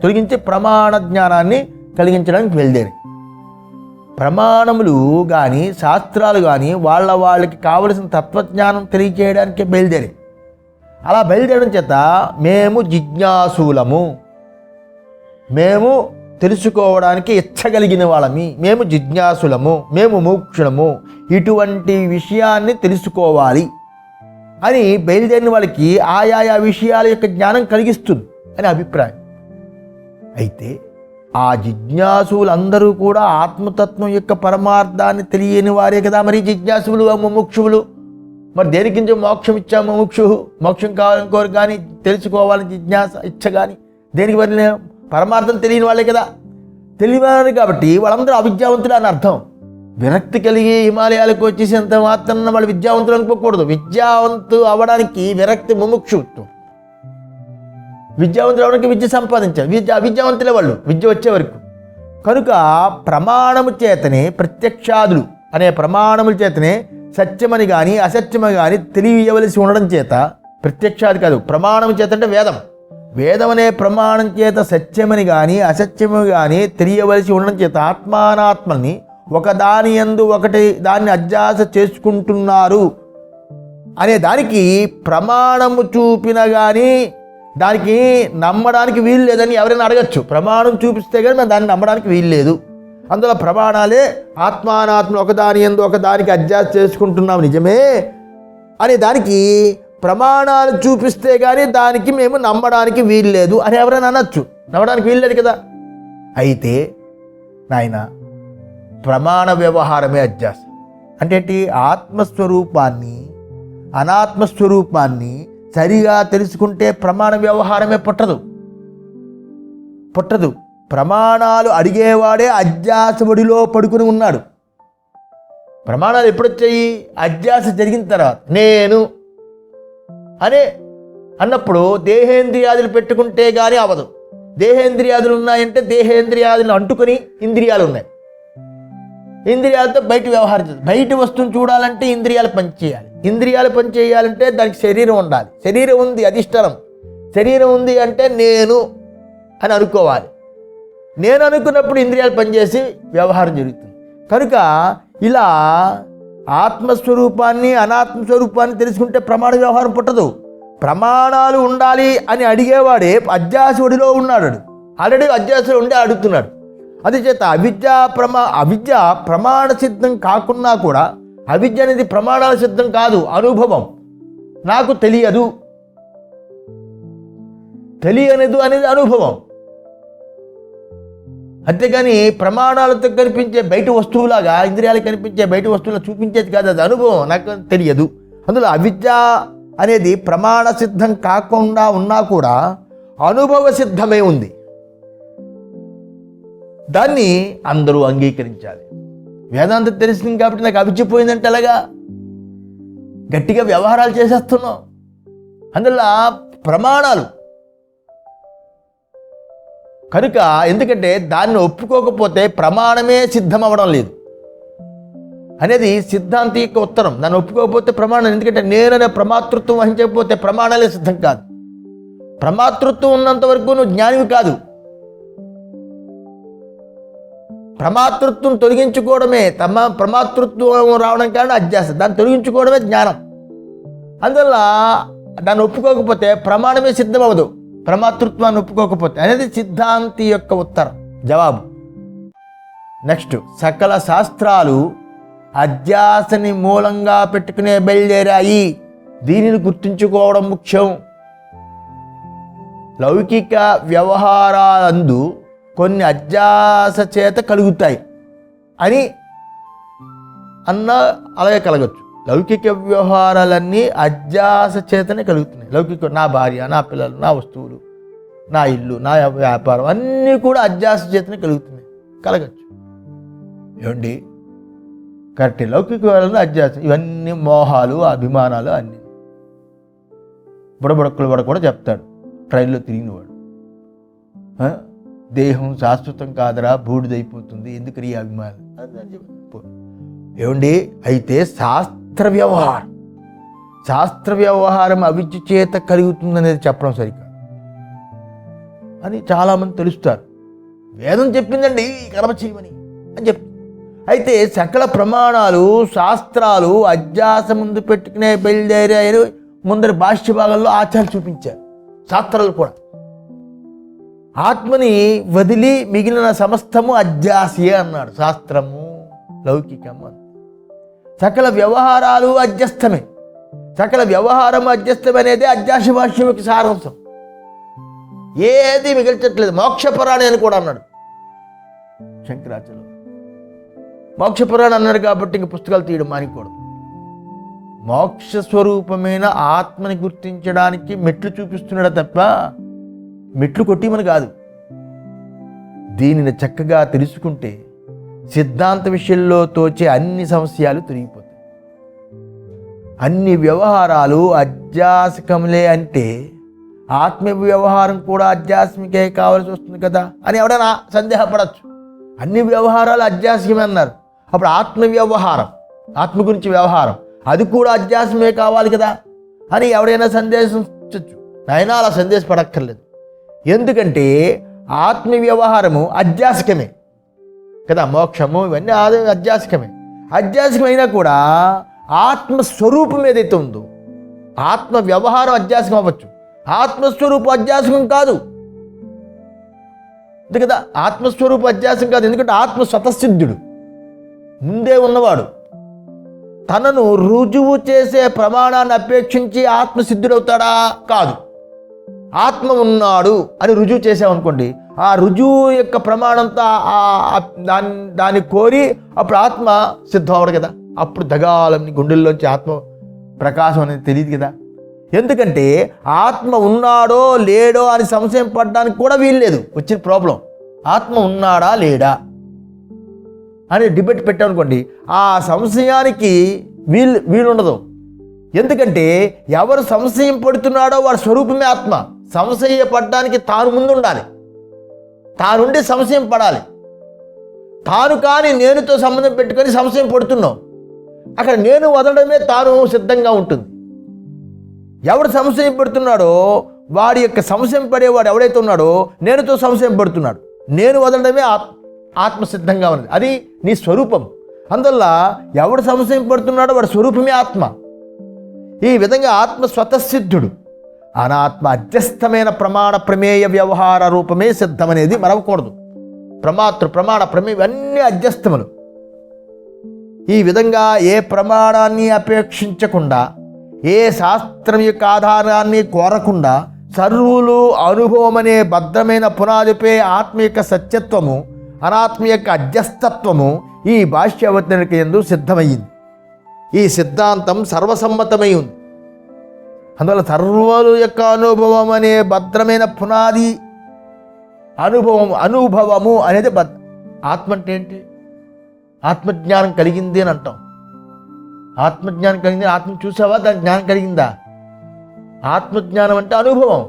తొలగించి ప్రమాణ జ్ఞానాన్ని కలిగించడానికి బయలుదేరాయి. ప్రమాణములు కానీ శాస్త్రాలు కానీ వాళ్ళకి కావలసిన తత్వజ్ఞానం తెలియచేయడానికే బయలుదేరాయి. అలా బయలుదేరడం చేత మేము జిజ్ఞాసులము, మేము తెలుసుకోవడానికి ఇచ్చగలిగిన వాళ్ళమి, మేము జిజ్ఞాసులము, మేము మోక్షులము, ఇటువంటి విషయాన్ని తెలుసుకోవాలి అని బయలుదేరిన వాళ్ళకి ఆయా విషయాల యొక్క జ్ఞానం కలిగిస్తుంది అని అభిప్రాయం. అయితే ఆ జిజ్ఞాసులందరూ కూడా ఆత్మతత్వం యొక్క పరమార్థాన్ని తెలియని వారే కదా మరి జిజ్ఞాసులు, ముముక్షువులు. మరి దేనికి మోక్షం ఇచ్చాము? మోక్షం కావాలని కోరు కానీ తెలుసుకోవాలని జిజ్ఞాస ఇచ్చ కానీ దేనికి వల్ల పరమార్థం తెలియని వాళ్ళే కదా. తెలియని కాబట్టి వాళ్ళందరూ అవిద్యావంతులు అని అర్థం. విరక్తి కలిగి హిమాలయాలకు వచ్చేసేంత మాత్రం వాళ్ళు విద్యావంతులు అనుకోకూడదు. విద్యావంతులు అవ్వడానికి విరక్తి ముముక్షుత్వం. విద్యావంతులు అవ్వడానికి విద్య సంపాదించాలి. విద్యావంతులే వాళ్ళు విద్య వచ్చే వరకు. కనుక ప్రమాణము చేతనే, ప్రత్యక్షాదులు అనే ప్రమాణముల చేతనే సత్యమని కానీ అసత్యమని కానీ తెలియవలసి ఉండడం చేత, ప్రత్యక్షాది కాదు, ప్రమాణం చేత అంటే వేదం, వేదం అనే ప్రమాణం చేత సత్యమని కానీ అసత్యము కానీ తెలియవలసి ఉండడం చేత ఆత్మానాత్మల్ని ఒకదాని యందు ఒకటి దాన్ని అధ్యాస చేసుకుంటున్నారు అనే దానికి ప్రమాణము చూపిన కానీ దానికి నమ్మడానికి వీలు లేదని ఎవరైనా అడగచ్చు. ప్రమాణం చూపిస్తే కానీ మనం దాన్ని నమ్మడానికి వీలు లేదు. అందులో ప్రమాణాలే ఆత్మానాత్మ ఒకదాని యందు ఒకదానికి అధ్యాస చేసుకుంటున్నాం నిజమే అనే దానికి ప్రమాణాలు చూపిస్తే కానీ దానికి మేము నమ్మడానికి వీలు లేదు అని ఎవరైనా అనొచ్చు. నమ్మడానికి వీలు లేదు కదా. అయితే నాయన ప్రమాణ వ్యవహారమే అధ్యాస అంటే ఏంటి? ఆత్మస్వరూపాన్ని అనాత్మస్వరూపాన్ని సరిగా తెలుసుకుంటే ప్రమాణ వ్యవహారమే పుట్టదు. ప్రమాణాలు అడిగేవాడే అధ్యాసబడిలో పడుకుని ఉన్నాడు. ప్రమాణాలు ఎప్పుడొచ్చాయి? అధ్యాస జరిగిన తర్వాత. నేను అన్నప్పుడు దేహేంద్రియాదులు పెట్టుకుంటే కానీ అవదు. దేహేంద్రియాదులు ఉన్నాయంటే దేహేంద్రియాదులను అంటుకొని ఇంద్రియాలు ఉన్నాయి. ఇంద్రియాలతో బయట వ్యవహారం చేయాలి. బయట వస్తువుని చూడాలంటే ఇంద్రియాలు పనిచేయాలి. ఇంద్రియాలు పనిచేయాలంటే దానికి శరీరం ఉండాలి. శరీరం ఉంది, అధిష్టానం. శరీరం ఉంది అంటే నేను అని అనుకోవాలి. నేను అనుకున్నప్పుడు ఇంద్రియాలు పనిచేసి వ్యవహారం జరుగుతుంది. కనుక ఇలా ఆత్మస్వరూపాన్ని అనాత్మస్వరూపాన్ని తెలుసుకుంటే ప్రమాణ వ్యవహారం పుట్టదు. ప్రమాణాలు ఉండాలి అని అడిగేవాడే అధ్యాసుడిలో ఉన్నాడు. ఆల్రెడీ అధ్యాసుడు ఉండే అడుగుతున్నాడు. అందుచేత అవిద్య ప్రమాణ సిద్ధం కాకున్నా కూడా, అవిద్య అనేది ప్రమాణాల సిద్ధం కాదు, అనుభవం. నాకు తెలియదు అనేది అనుభవం. అంతేగాని ప్రమాణాలతో కనిపించే బయట వస్తువులాగా, ఇంద్రియాలకు కనిపించే బయట వస్తువులా చూపించేది కాదు, అది అనుభవం. నాకు తెలియదు. అందులో అవిద్య అనేది ప్రమాణ సిద్ధం కాకుండా ఉన్నా కూడా అనుభవ సిద్ధమే ఉంది. దాన్ని అందరూ అంగీకరించాలి. వేదాంతం తెలిసింది కాబట్టి నాకు అవిద్య పోయిందంటే ఎలాగా? గట్టిగా వ్యవహారాలు చేసేస్తున్నాం. అందులో ప్రమాణాలు కనుక, ఎందుకంటే దాన్ని ఒప్పుకోకపోతే ప్రమాణమే సిద్ధం అవ్వడం లేదు అనేది సిద్ధాంతి యొక్క ఉత్తరం. దాన్ని ఒప్పుకోకపోతే ప్రమాణం, ఎందుకంటే నేననే ప్రమాతృత్వం వహించకపోతే ప్రమాణాలే సిద్ధం కాదు. ప్రమాతృత్వం ఉన్నంత వరకు నువ్వు జ్ఞానివి కాదు. ప్రమాతృత్వం తొలగించుకోవడమే ప్రమాతృత్వం రావడం కారణం అధ్యాస. దాన్ని తొలగించుకోవడమే జ్ఞానం. అందువల్ల దాన్ని ఒప్పుకోకపోతే ప్రమాణమే సిద్ధం అవ్వదు. ప్రమాతృత్వాన్ని ఒప్పుకోకపోతే అనేది సిద్ధాంతి యొక్క ఉత్తరం, జవాబు. నెక్స్ట్, సకల శాస్త్రాలు అధ్యాసని మూలంగా పెట్టుకునే బయలుదేరాయి. దీనిని గుర్తుంచుకోవడం ముఖ్యం. లౌకిక వ్యవహారాలందు కొన్ని అధ్యాస చేత కలుగుతాయి అని అలాగే కలగచ్చు. లౌకిక వ్యవహారాలన్నీ అధ్యాస చేతనే కలుగుతున్నాయి. లౌకిక, నా భార్య, నా పిల్లలు, నా వస్తువులు, నా ఇల్లు, నా వ్యాపారం అన్నీ కూడా అధ్యాస చేతనే కలగచ్చు. ఏమండి కరెక్ట్. లౌకిక వ్యవహారాలు అధ్యాస, ఇవన్నీ మోహాలు, అభిమానాలు అన్నీ. బుడబుడక్కలు కూడా చెప్తాడు ట్రైన్లో తిరిగినవాడు, దేహం శాశ్వతం కాదరా, బూడిదైపోతుంది, ఎందుకు ఈ అభిమానం. ఏమండి అయితే శాస్త్ర వ్యవహారం అవిద్య చేత కలుగుతుందనేది చెప్పడం సరికాదు అని చాలామంది తెలుస్తారు. వేదం చెప్పిందండి కర్మ చేయమని అని చెప్తుంది. అయితే సకల ప్రమాణాలు శాస్త్రాలు అధ్యాస ముందు పెట్టుకునే బయలుదేరాయని ముందరి భాష్య భాగంలో ఆచార్య చూపించారు. శాస్త్రాలు కూడా ఆత్మని వదిలి మిగిలిన సమస్తము అధ్యాసే అన్నాడు. శాస్త్రము, లౌకికము, సకల వ్యవహారాలు అధ్యస్థమే. సకల వ్యవహారం అధ్యస్థమే అనేది అధ్యాస భాష్యం యొక్క సారాంశం. ఏది మిగిల్చట్లేదు. మోక్షపురాణి అని కూడా అన్నాడు శంకరాచార్యులు. మోక్షపురాణి అన్నాడు కాబట్టి ఇంక పుస్తకాలు తీయడం మానికూడదు. మోక్ష స్వరూపమైన ఆత్మని గుర్తించడానికి మెట్లు చూపిస్తున్నాడు తప్ప మెట్లు కొట్టిమని కాదు. దీనిని చక్కగా తెలుసుకుంటే సిద్ధాంత విషయంలో తోచే అన్ని సమస్యలు తొలగిపోతాయి. అన్ని వ్యవహారాలు అధ్యాసకములే అంటే ఆత్మ వ్యవహారం కూడా అధ్యాత్మికే కావాల్సి వస్తుంది కదా అని ఎవడైనా సందేహపడచ్చు. అన్ని వ్యవహారాలు అధ్యాత్మికమే అన్నారు, అప్పుడు ఆత్మ వ్యవహారం, ఆత్మ గురించి వ్యవహారం అది కూడా అధ్యాత్మే కావాలి కదా అని ఎవడైనా సందేహించవచ్చు. అయినా అలా సందేశపడక్కర్లేదు. ఎందుకంటే ఆత్మ వ్యవహారము అధ్యాసకమే కదా, మోక్షము ఇవన్నీ అధ్యాసకమే. అధ్యాసకమైనా కూడా ఆత్మస్వరూపం ఏదైతే ఉందో, ఆత్మ వ్యవహారం అధ్యాసకం అవ్వచ్చు, ఆత్మస్వరూపం అధ్యాసకం కాదు. అంతే కదా, ఆత్మస్వరూపం అధ్యాసం కాదు. ఎందుకంటే ఆత్మ స్వతసిద్ధుడు, ముందే ఉన్నవాడు. తనను రుజువు చేసే ప్రమాణాన్ని అపేక్షించి ఆత్మసిద్ధుడవుతాడా? కాదు. ఆత్మ ఉన్నాడు అని రుజువు చేసామనుకోండి, ఆ రుజువు యొక్క ప్రమాణంతో దాన్ని కోరి అప్పుడు ఆత్మ సిద్ధం అవ్వడు కదా. అప్పుడు దగాలని గుండెల్లోంచి ఆత్మ ప్రకాశం అనేది తెలియదు కదా. ఎందుకంటే ఆత్మ ఉన్నాడో లేడో అని సంశయం పడడానికి కూడా వీల్లేదు. వచ్చిన ప్రాబ్లం ఆత్మ ఉన్నాడా లేడా అని డిబేట్ పెట్టామనుకోండి, ఆ సంశయానికి వీలుండదు. ఎందుకంటే ఎవరు సంశయం పడుతున్నాడో వాడి స్వరూపమే ఆత్మ. సంశయపడడానికి తాను ముందు ఉండాలి, తానుండి సంశయం పడాలి. తాను కానీ నేనుతో సంబంధం పెట్టుకొని సంశయం పడుతున్నావు, అక్కడ నేను వదలడమే తాను సిద్ధంగా ఉంటుంది. ఎవడు సంశయం పడుతున్నాడో వాడి యొక్క సంశయం పడేవాడు ఎవడైతే ఉన్నాడో నేనుతో సంశయం పడుతున్నాడు. నేను వదలడమే ఆత్మసిద్ధంగా ఉన్నది, అది నీ స్వరూపం. అందువల్ల ఎవడు సంశయం పడుతున్నాడో వాడి స్వరూపమే ఆత్మ. ఈ విధంగా ఆత్మ స్వతసిద్ధుడు. అనాత్మ అధ్యస్థమైన ప్రమాణ ప్రమేయ వ్యవహార రూపమే సిద్ధమనేది మరవకూడదు. ప్రమాతృ ప్రమాణ ప్రమేయం ఇవన్నీ అధ్యస్థములు. ఈ విధంగా ఏ ప్రమాణాన్ని అపేక్షించకుండా, ఏ శాస్త్రం యొక్క ఆధారాన్ని కోరకుండా సర్వులు అనుభవం అనే భద్రమైన పునాదిపై ఆత్మ యొక్క సత్యత్వము, అనాత్మ యొక్క అధ్యస్థత్వము ఈ భాష్యావతరణకి యందు సిద్ధమయ్యింది. ఈ సిద్ధాంతం సర్వసమ్మతమై ఉంది. అందువల్ల సర్వుల యొక్క అనుభవం అనే భద్రమైన పునాది అనుభవము అనేది ఆత్మ అంటే ఏంటి? ఆత్మజ్ఞానం కలిగింది అని అంటాం. ఆత్మజ్ఞానం కలిగింది, ఆత్మ చూసావా, దాని జ్ఞానం కలిగిందా? ఆత్మజ్ఞానం అంటే అనుభవం.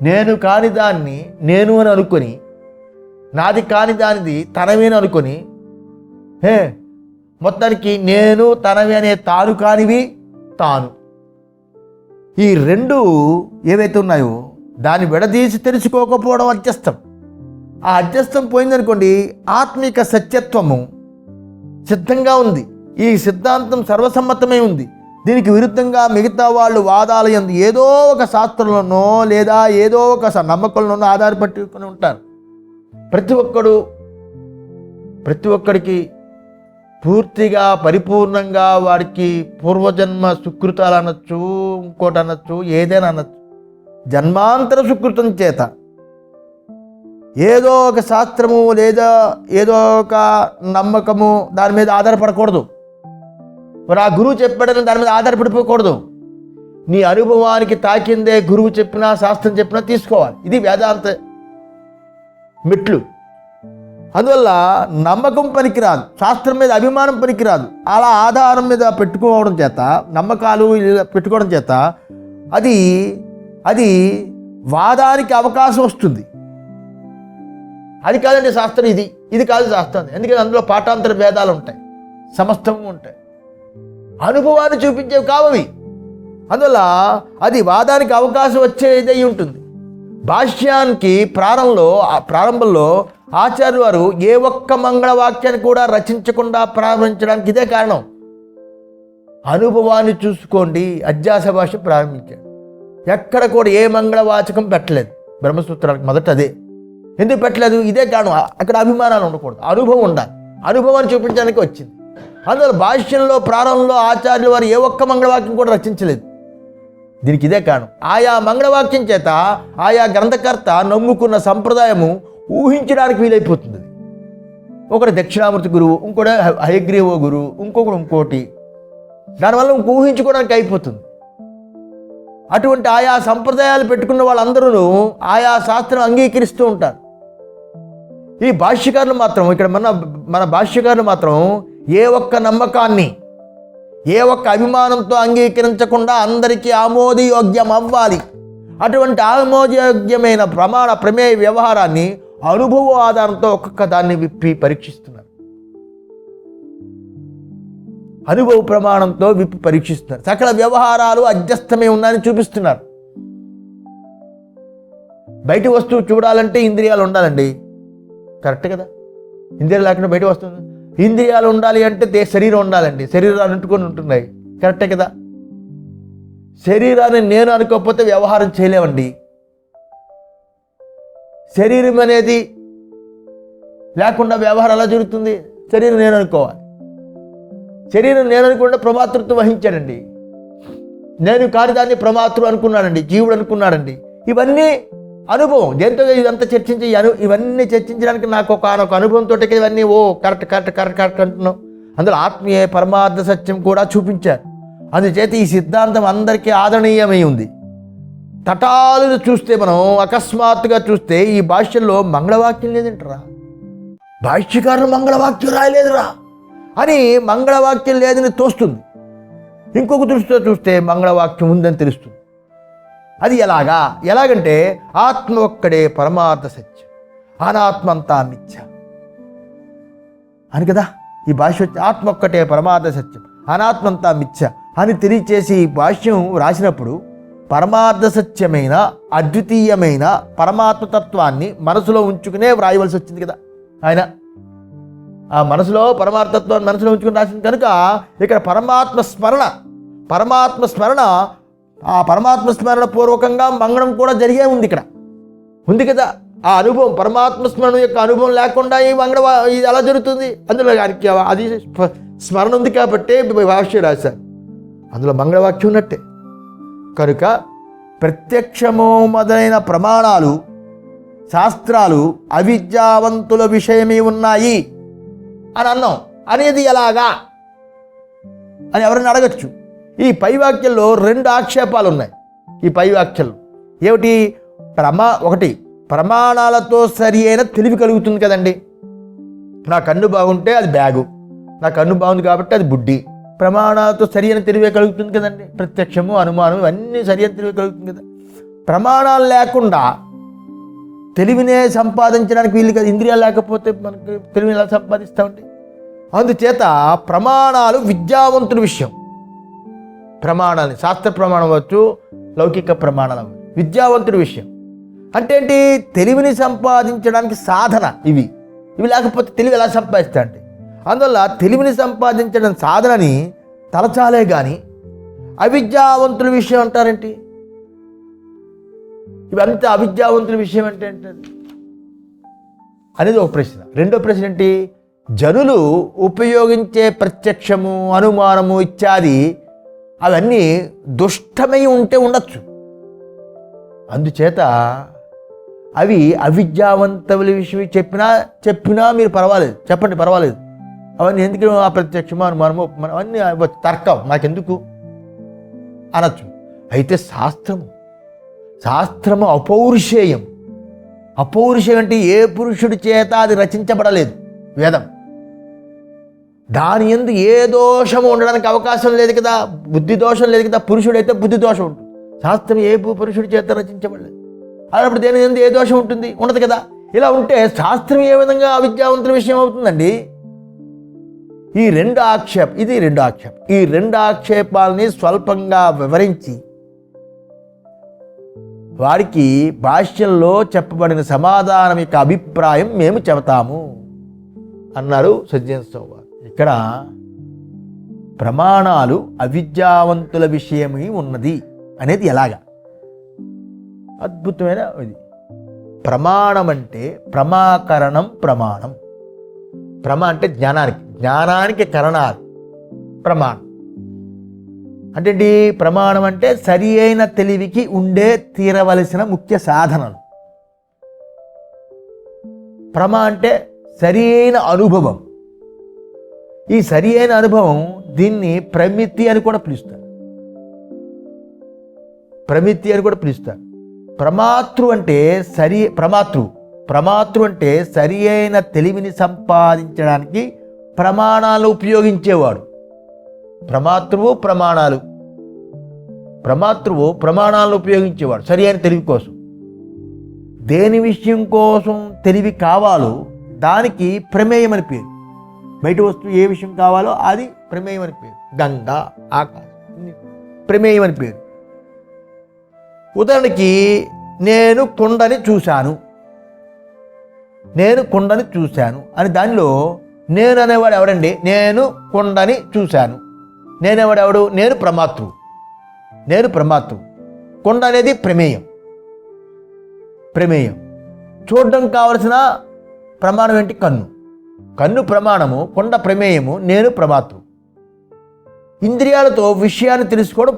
నేను కాని దాన్ని నేను అని అనుకొని, నాది కాని దానిది తనవేని అనుకొని, మొత్తానికి నేను తనవి అనే తాను కానివి తాను. ఈ రెండు ఏవైతే ఉన్నాయో దాన్ని విడదీసి తెలుసుకోకపోవడం అధ్యస్థం. ఆ అధ్యస్థం పోయిందనుకోండి, ఆత్మిక సత్యత్వము సిద్ధంగా ఉంది. ఈ సిద్ధాంతం సర్వసమ్మతమై ఉంది. దీనికి విరుద్ధంగా మిగతా వాళ్ళు వాదాల యందు ఏదో ఒక శాస్త్రంలోనో లేదా ఏదో ఒక నమ్మకంలోనో ఆధారపట్టుకుని ఉంటారు. ప్రతి ఒక్కడికి పూర్తిగా పరిపూర్ణంగా వాడికి పూర్వజన్మ సుకృతాలు అనొచ్చు, ఇంకోటి అనొచ్చు, ఏదైనా అనొచ్చు. జన్మాంతర సుకృతం చేత ఏదో ఒక శాస్త్రము లేదా ఏదో ఒక నమ్మకము దాని మీద ఆధారపడకూడదు. మరి ఆ గురువు చెప్పాడని దాని మీద ఆధారపడిపోకూడదు. నీ అనుభవానికి తాకిందే గురువు చెప్పినా శాస్త్రం చెప్పినా తీసుకోవాలి. ఇది వేదాంత మెట్లు. అందువల్ల నమ్మకం పనికిరాదు, శాస్త్రం మీద అభిమానం పనికిరాదు. అలా ఆధారం మీద పెట్టుకోవడం చేత, నమ్మకాలు పెట్టుకోవడం చేత అది వాదానికి అవకాశం వస్తుంది. అది కాదండి శాస్త్రం, ఇది కాదు శాస్త్రం. ఎందుకంటే అందులో పాఠాంతర భేదాలు ఉంటాయి, సమస్తము ఉంటాయి, అనుభవాన్ని చూపించేవి కావవి. అందువల్ల అది వాదానికి అవకాశం వచ్చేది అయి ఉంటుంది. భాష్యానికి ప్రారంభంలో ఆచార్యులు వారు ఏ ఒక్క మంగళవాక్యాన్ని కూడా రచించకుండా ప్రారంభించడానికి ఇదే కారణం. అనుభవాన్ని చూసుకోండి, అధ్యాస భాష ప్రారంభించాడు. ఎక్కడ కూడా ఏ మంగళవాచకం పెట్టలేదు. బ్రహ్మసూత్రాలకు మొదట అదే. ఎందుకు పెట్టలేదు? ఇదే కారణం. అక్కడ అభిమానాలు ఉండకూడదు, అనుభవం ఉండాలి. అనుభవాన్ని చూపించడానికి వచ్చింది. అందువల్ల భాష్యంలో ప్రారంభంలో ఆచార్యులు వారు ఏ ఒక్క మంగళవాక్యం కూడా రచించలేదు. దీనికి ఇదే కారణం. ఆయా మంగళవాక్యం చేత ఆయా గ్రంథకర్త నమ్ముకున్న సంప్రదాయము ఊహించడానికి వీలైపోతుంది. ఒకటి దక్షిణామూర్తి గురువు, ఇంకోటి హయగ్రీవ గురువు, ఇంకోటి. దానివల్ల ఊహించుకోవడానికి అయిపోతుంది. అటువంటి ఆయా సంప్రదాయాలు పెట్టుకున్న వాళ్ళందరూ ఆయా శాస్త్రం అంగీకరిస్తూ ఉంటారు. ఈ భాష్యకారులు మాత్రం ఇక్కడ మన భాష్యకారులు మాత్రం ఏ ఒక్క నమ్మకాన్ని ఏ ఒక్క అభిమానంతో అంగీకరించకుండా అందరికీ ఆమోదయోగ్యం అవ్వాలి. అటువంటి ఆమోదయోగ్యమైన ప్రమాణ ప్రమేయ వ్యవహారాన్ని అనుభవ ఆధారంతో ఒక్కొక్క దాన్ని విప్పి పరీక్షిస్తున్నారు. అనుభవ ప్రమాణంతో విప్పి పరీక్షిస్తున్నారు. సకల వ్యవహారాలు అధ్యస్థమై ఉన్నాయని చూపిస్తున్నారు. బయట వస్తువు చూడాలంటే ఇంద్రియాలు ఉండాలండి, కరెక్ట్ కదా? ఇంద్రియాలు లేకుండా బయట వస్తువు, ఇంద్రియాలు ఉండాలి అంటే శరీరం ఉండాలండి, శరీరాలు అంటుకొని ఉంటున్నాయి, కరెక్టే కదా? శరీరాన్ని నేను అనుకోకపోతే వ్యవహారం చేయలేమండి. శరీరం అనేది లేకుండా వ్యవహారం ఎలా జరుగుతుంది? శరీరం నేను అనుకోవాలి. శరీరం నేను అనుకుంటే ప్రమాతృత్వం వహించాడండి. నేను కాని దాన్ని ప్రమాతృ అనుకున్నాడండి, జీవుడు అనుకున్నాడండి. ఇవన్నీ అనుభవం. దేంతో ఇదంతా చర్చించి ఇవన్నీ చర్చించడానికి నాకు ఒక అనుభవంతో ఇవన్నీ కరెక్ట్ కరెక్ట్ కరెక్ట్ కరెక్ట్ అంటున్నాం. అందులో ఆత్మీయ పరమార్థ సత్యం కూడా చూపించారు. అందుచేత ఈ సిద్ధాంతం అందరికీ ఆదరణీయమై ఉంది. తటాలు చూస్తే మనం అకస్మాత్తుగా చూస్తే ఈ భాష్యంలో మంగళవాక్యం లేదంటరా, భాష్యకారులు మంగళవాక్యం రాయలేదురా అని మంగళవాక్యం లేదని తోస్తుంది. ఇంకొక దృష్టితో చూస్తే మంగళవాక్యం ఉందని తెలుస్తుంది. అది ఎలాగంటే ఆత్మ ఒక్కడే పరమార్థ సత్యం, అనాత్మంతా మిథ్య అని కదా ఈ భాష్య. ఆత్మ ఒక్కటే పరమార్థ సత్యం, అనాత్మంతా మిథ్య అని తెలియచేసి ఈ భాష్యం రాసినప్పుడు పరమార్థ సత్యమైన అద్వితీయమైన పరమాత్మతత్వాన్ని మనసులో ఉంచుకునే వ్రాయవలసి వచ్చింది కదా ఆయన. ఆ మనసులో పరమార్థతత్వాన్ని మనసులో ఉంచుకుని రాసింది కనుక ఇక్కడ పరమాత్మ స్మరణ ఆ పరమాత్మ స్మరణ పూర్వకంగా మంగళం కూడా జరిగే ఉంది ఇక్కడ ఉంది కదా. ఆ అనుభవం పరమాత్మ స్మరణ యొక్క అనుభవం లేకుండా ఈ ఇది ఎలా జరుగుతుంది? అందులో అది స్మరణ ఉంది కాబట్టి భాష్యం రాశారు, అందులో మంగళవాక్యం ఉన్నట్టే. కనుక ప్రత్యక్షము మొదలైన ప్రమాణాలు శాస్త్రాలు అవిద్యావంతుల విషయమే ఉన్నాయి అని అన్నాం. అనేది ఎలాగా అని ఎవరైనా అడగచ్చు. ఈ పై వాక్యంలో 2 ఆక్షేపాలు ఉన్నాయి. ఈ పై వాక్యంలో ఏమిటి? ఒకటి ప్రమాణాలతో సరి అయిన తెలివి కలుగుతుంది కదండి. నా కన్ను బాగుంటే అది బ్యాగు, నా కన్ను బాగుంది కాబట్టి అది బుడ్డి. ప్రమాణాలతో సరి అయిన తెలివే కలుగుతుంది కదండి. ప్రత్యక్షము అనుమానం ఇవన్నీ సరి అయిన తెలివి కలుగుతుంది కదా. ప్రమాణాలు లేకుండా తెలివినే సంపాదించడానికి వీళ్ళు కదా. ఇంద్రియాలు లేకపోతే మనకు తెలివిని ఎలా సంపాదిస్తామండి? అందుచేత ప్రమాణాలు విద్యావంతుల విషయం. ప్రమాణాలు శాస్త్ర ప్రమాణం అవ్వచ్చు, లౌకిక ప్రమాణాలు అవ్వచ్చు, విద్యావంతుడి విషయం. అంటే ఏంటి? తెలివిని సంపాదించడానికి సాధన ఇవి లేకపోతే తెలివి ఎలా సంపాదిస్తా అంటే, అందువల్ల తెలివిని సంపాదించడం సాధనని తలచాలే కానీ అవిద్యావంతుల విషయం అంటారేంటి? ఇవంతా అవిద్యావంతుల విషయం అంటే ఏంటది అనేది ఒక ప్రశ్న. రెండో ప్రశ్న ఏంటి? జనులు ఉపయోగించే ప్రత్యక్షము అనుమానము ఇత్యాది అవన్నీ దుష్టమై ఉంటే ఉండొచ్చు. అందుచేత అవి అవిద్యావంతుల విషయం చెప్పినా మీరు పర్వాలేదు, చెప్పండి పర్వాలేదు. అవన్నీ ఎందుకు ఆ ప్రత్యక్షము అనుమానము అవన్నీ తర్కం నాకెందుకు అనొచ్చు. అయితే శాస్త్రము అపౌరుషేయం. అపౌరుషేయం అంటే ఏ పురుషుడి చేత అది రచించబడలేదు. వేదం దాని యందు ఏ దోషము ఉండడానికి అవకాశం లేదు కదా, బుద్ధి దోషం లేదు కదా. పురుషుడైతే బుద్ధి దోషం ఉంటుంది. శాస్త్రం ఏ పురుషుడి చేత రచించబడలేదు. అప్పుడు దేని యందు ఏ దోషం ఉంటుంది? ఉండదు కదా. ఇలా ఉంటే శాస్త్రం ఏ విధంగా అవిద్యావంతుల విషయం అవుతుందండి? ఈ రెండు ఆక్షేపాలని స్వల్పంగా వివరించి వారికి భాష్యంలో చెప్పబడిన సమాధానం యొక్క అభిప్రాయం మేము చెబుతాము అన్నారు సజ్జన స్వామి. ఇక్కడ ప్రమాణాలు అవిద్యావంతుల విషయమై ఉన్నది అనేది ఎలాగా? అద్భుతమైన ఇది. ప్రమాణం అంటే ప్రమాకరణం. ప్రమాణం అంటే జ్ఞానానికి కరణాలు ప్రమాణం అంటే ప్రమాణం అంటే సరి అయిన తెలివికి తీరవలసిన ముఖ్య సాధనలు. అంటే సరి అయిన అనుభవం. ఈ సరి అయిన అనుభవం దీన్ని ప్రమితి అని కూడా పిలుస్తారు. ప్రమాతృ అంటే ప్రమాతృ అంటే సరి అయిన తెలివిని సంపాదించడానికి ప్రమాణాలు ఉపయోగించేవాడు. ప్రమాతృవు ప్రమాణాలను ఉపయోగించేవాడు సరి అయిన తెలివి కోసం. దేని విషయం కోసం తెలివి కావాలో దానికి ప్రమేయం అని పేరు. బయట వస్తువు ఏ విషయం కావాలో అది ప్రమేయం అని పేరు. గంగా, ఆకాశం, ప్రమేయం అని పేరు. ఉదాహరణకి నేను కొండని చూశాను అని దానిలో నేను అనేవాడు ఎవడండి? నేను కొండని చూశాను. నేనేవాడెవడు? నేను ప్రమాతృవు. కొండ అనేది ప్రమేయం. చూడడం కావలసిన ప్రమాణం ఏంటి? కన్ను ప్రమాణము, కొండ ప్రమేయము, నేను ప్రమాతృ. ఇంద్రియాలతో విషయాన్ని తెలుసుకోవడం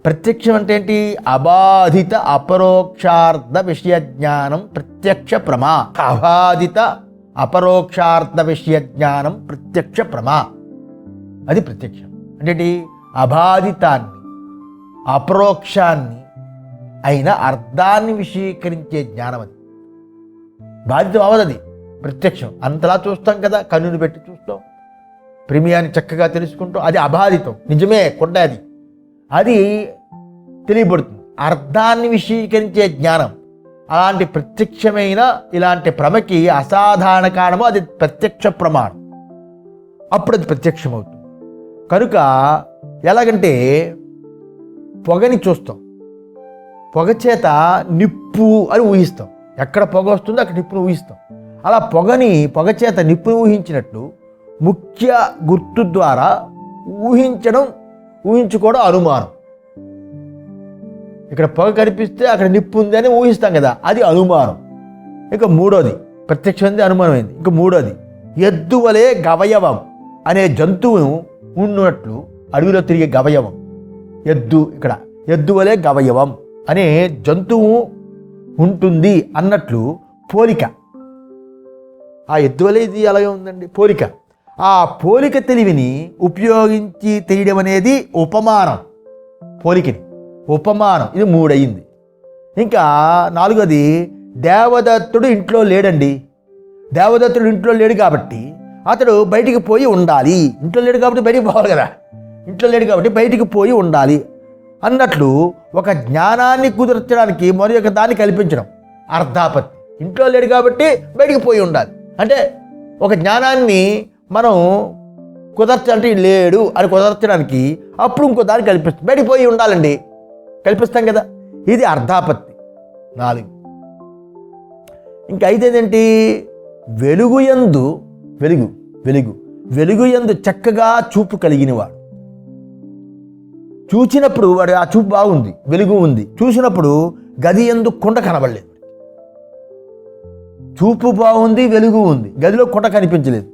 ప్రత్యక్షం అంటే ఏంటి? అబాధిత అపరోక్షార్థ విషయ జ్ఞానం ప్రత్యక్ష ప్రమా. అబాధిత అపరోక్షార్థ విషయ జ్ఞానం ప్రత్యక్ష ప్రమా. అది ప్రత్యక్షం అంటే అబాధితాన్ని అపరోక్షాన్ని అయిన అర్థాన్ని విషయీకరించే జ్ఞానం. అది బాధితం అవదది ప్రత్యక్షం. అంతలా చూస్తాం కదా, కన్నుని పెట్టి చూస్తాం, ప్రేమియాన్ని చక్కగా తెలుసుకుంటాం. అది అబాధితం, నిజమే కొండ అది తెలియబడుతుంది. అర్థాన్ని విషయీకరించే జ్ఞానం అలాంటి ప్రత్యక్షమైన ఇలాంటి ప్రమకి అసాధారణ కారణము అది ప్రత్యక్ష ప్రమాణం. అప్పుడు అది ప్రత్యక్షమవుతుంది. కనుక ఎలాగంటే పొగని చూస్తాం, పొగ చేత నిప్పు అని ఊహిస్తాం. ఎక్కడ పొగ వస్తుందో అక్కడ నిప్పును ఊహిస్తాం. అలా పొగ చేత నిప్పును ఊహించినట్లు ముఖ్య గుర్తు ద్వారా ఊహించుకోవడం అనుమానం. ఇక్కడ పొగ కనిపిస్తే అక్కడ నిప్పు ఉంది అని ఊహిస్తాం కదా, అది అనుమానం. ఇక మూడోది ప్రత్యక్షమైంది, అనుమానమైంది. ఇక మూడోది ఎద్దు వలె గవయవం అనే జంతువును ఉన్నట్లు అడవిలో తిరిగే గవయవం. ఎద్దు వలె గవయవం అనే జంతువు ఉంటుంది అన్నట్లు పోలిక. ఆ ఎద్దు వలె ఇది అలాగే ఉందండి, పోలిక. ఆ పోలిక తెలివిని ఉపయోగించి తెలియడం అనేది ఉపమానం. ఉపమానం ఇది 3 అయింది. ఇంకా 4వది దేవదత్తుడు ఇంట్లో లేడండి. దేవదత్తుడు ఇంట్లో లేడు కాబట్టి అతడు బయటికి పోయి ఉండాలి. ఇంట్లో లేడు కాబట్టి బయటికి పోవాలి కదా, ఇంట్లో లేడు కాబట్టి బయటికి పోయి ఉండాలి అన్నట్లు ఒక జ్ఞానాన్ని కుదర్చడానికి మరి ఒక దాన్ని కల్పించడం అర్థాపత్తి. ఇంట్లో లేడు కాబట్టి బయటికి పోయి ఉండాలి అంటే ఒక జ్ఞానాన్ని మనం కుదర్చాలంటే లేడు అని కుదర్చడానికి అప్పుడు ఇంకో దాన్ని కల్పిస్తాం. బయటికి పోయి ఉండాలండి, కల్పిస్తాం కదా, ఇది అర్థాపత్తి. 4. ఇంకా 5 ఏంటి? వెలుగుయందు చక్కగా చూపు కలిగినవాడు. చూచినప్పుడు వాడు ఆ చూపు బాగుంది, వెలుగు ఉంది. చూసినప్పుడు గది యందు కొండ కనబడలేదు. చూపు బాగుంది, వెలుగు ఉంది, గదిలో కొండ కనిపించలేదు.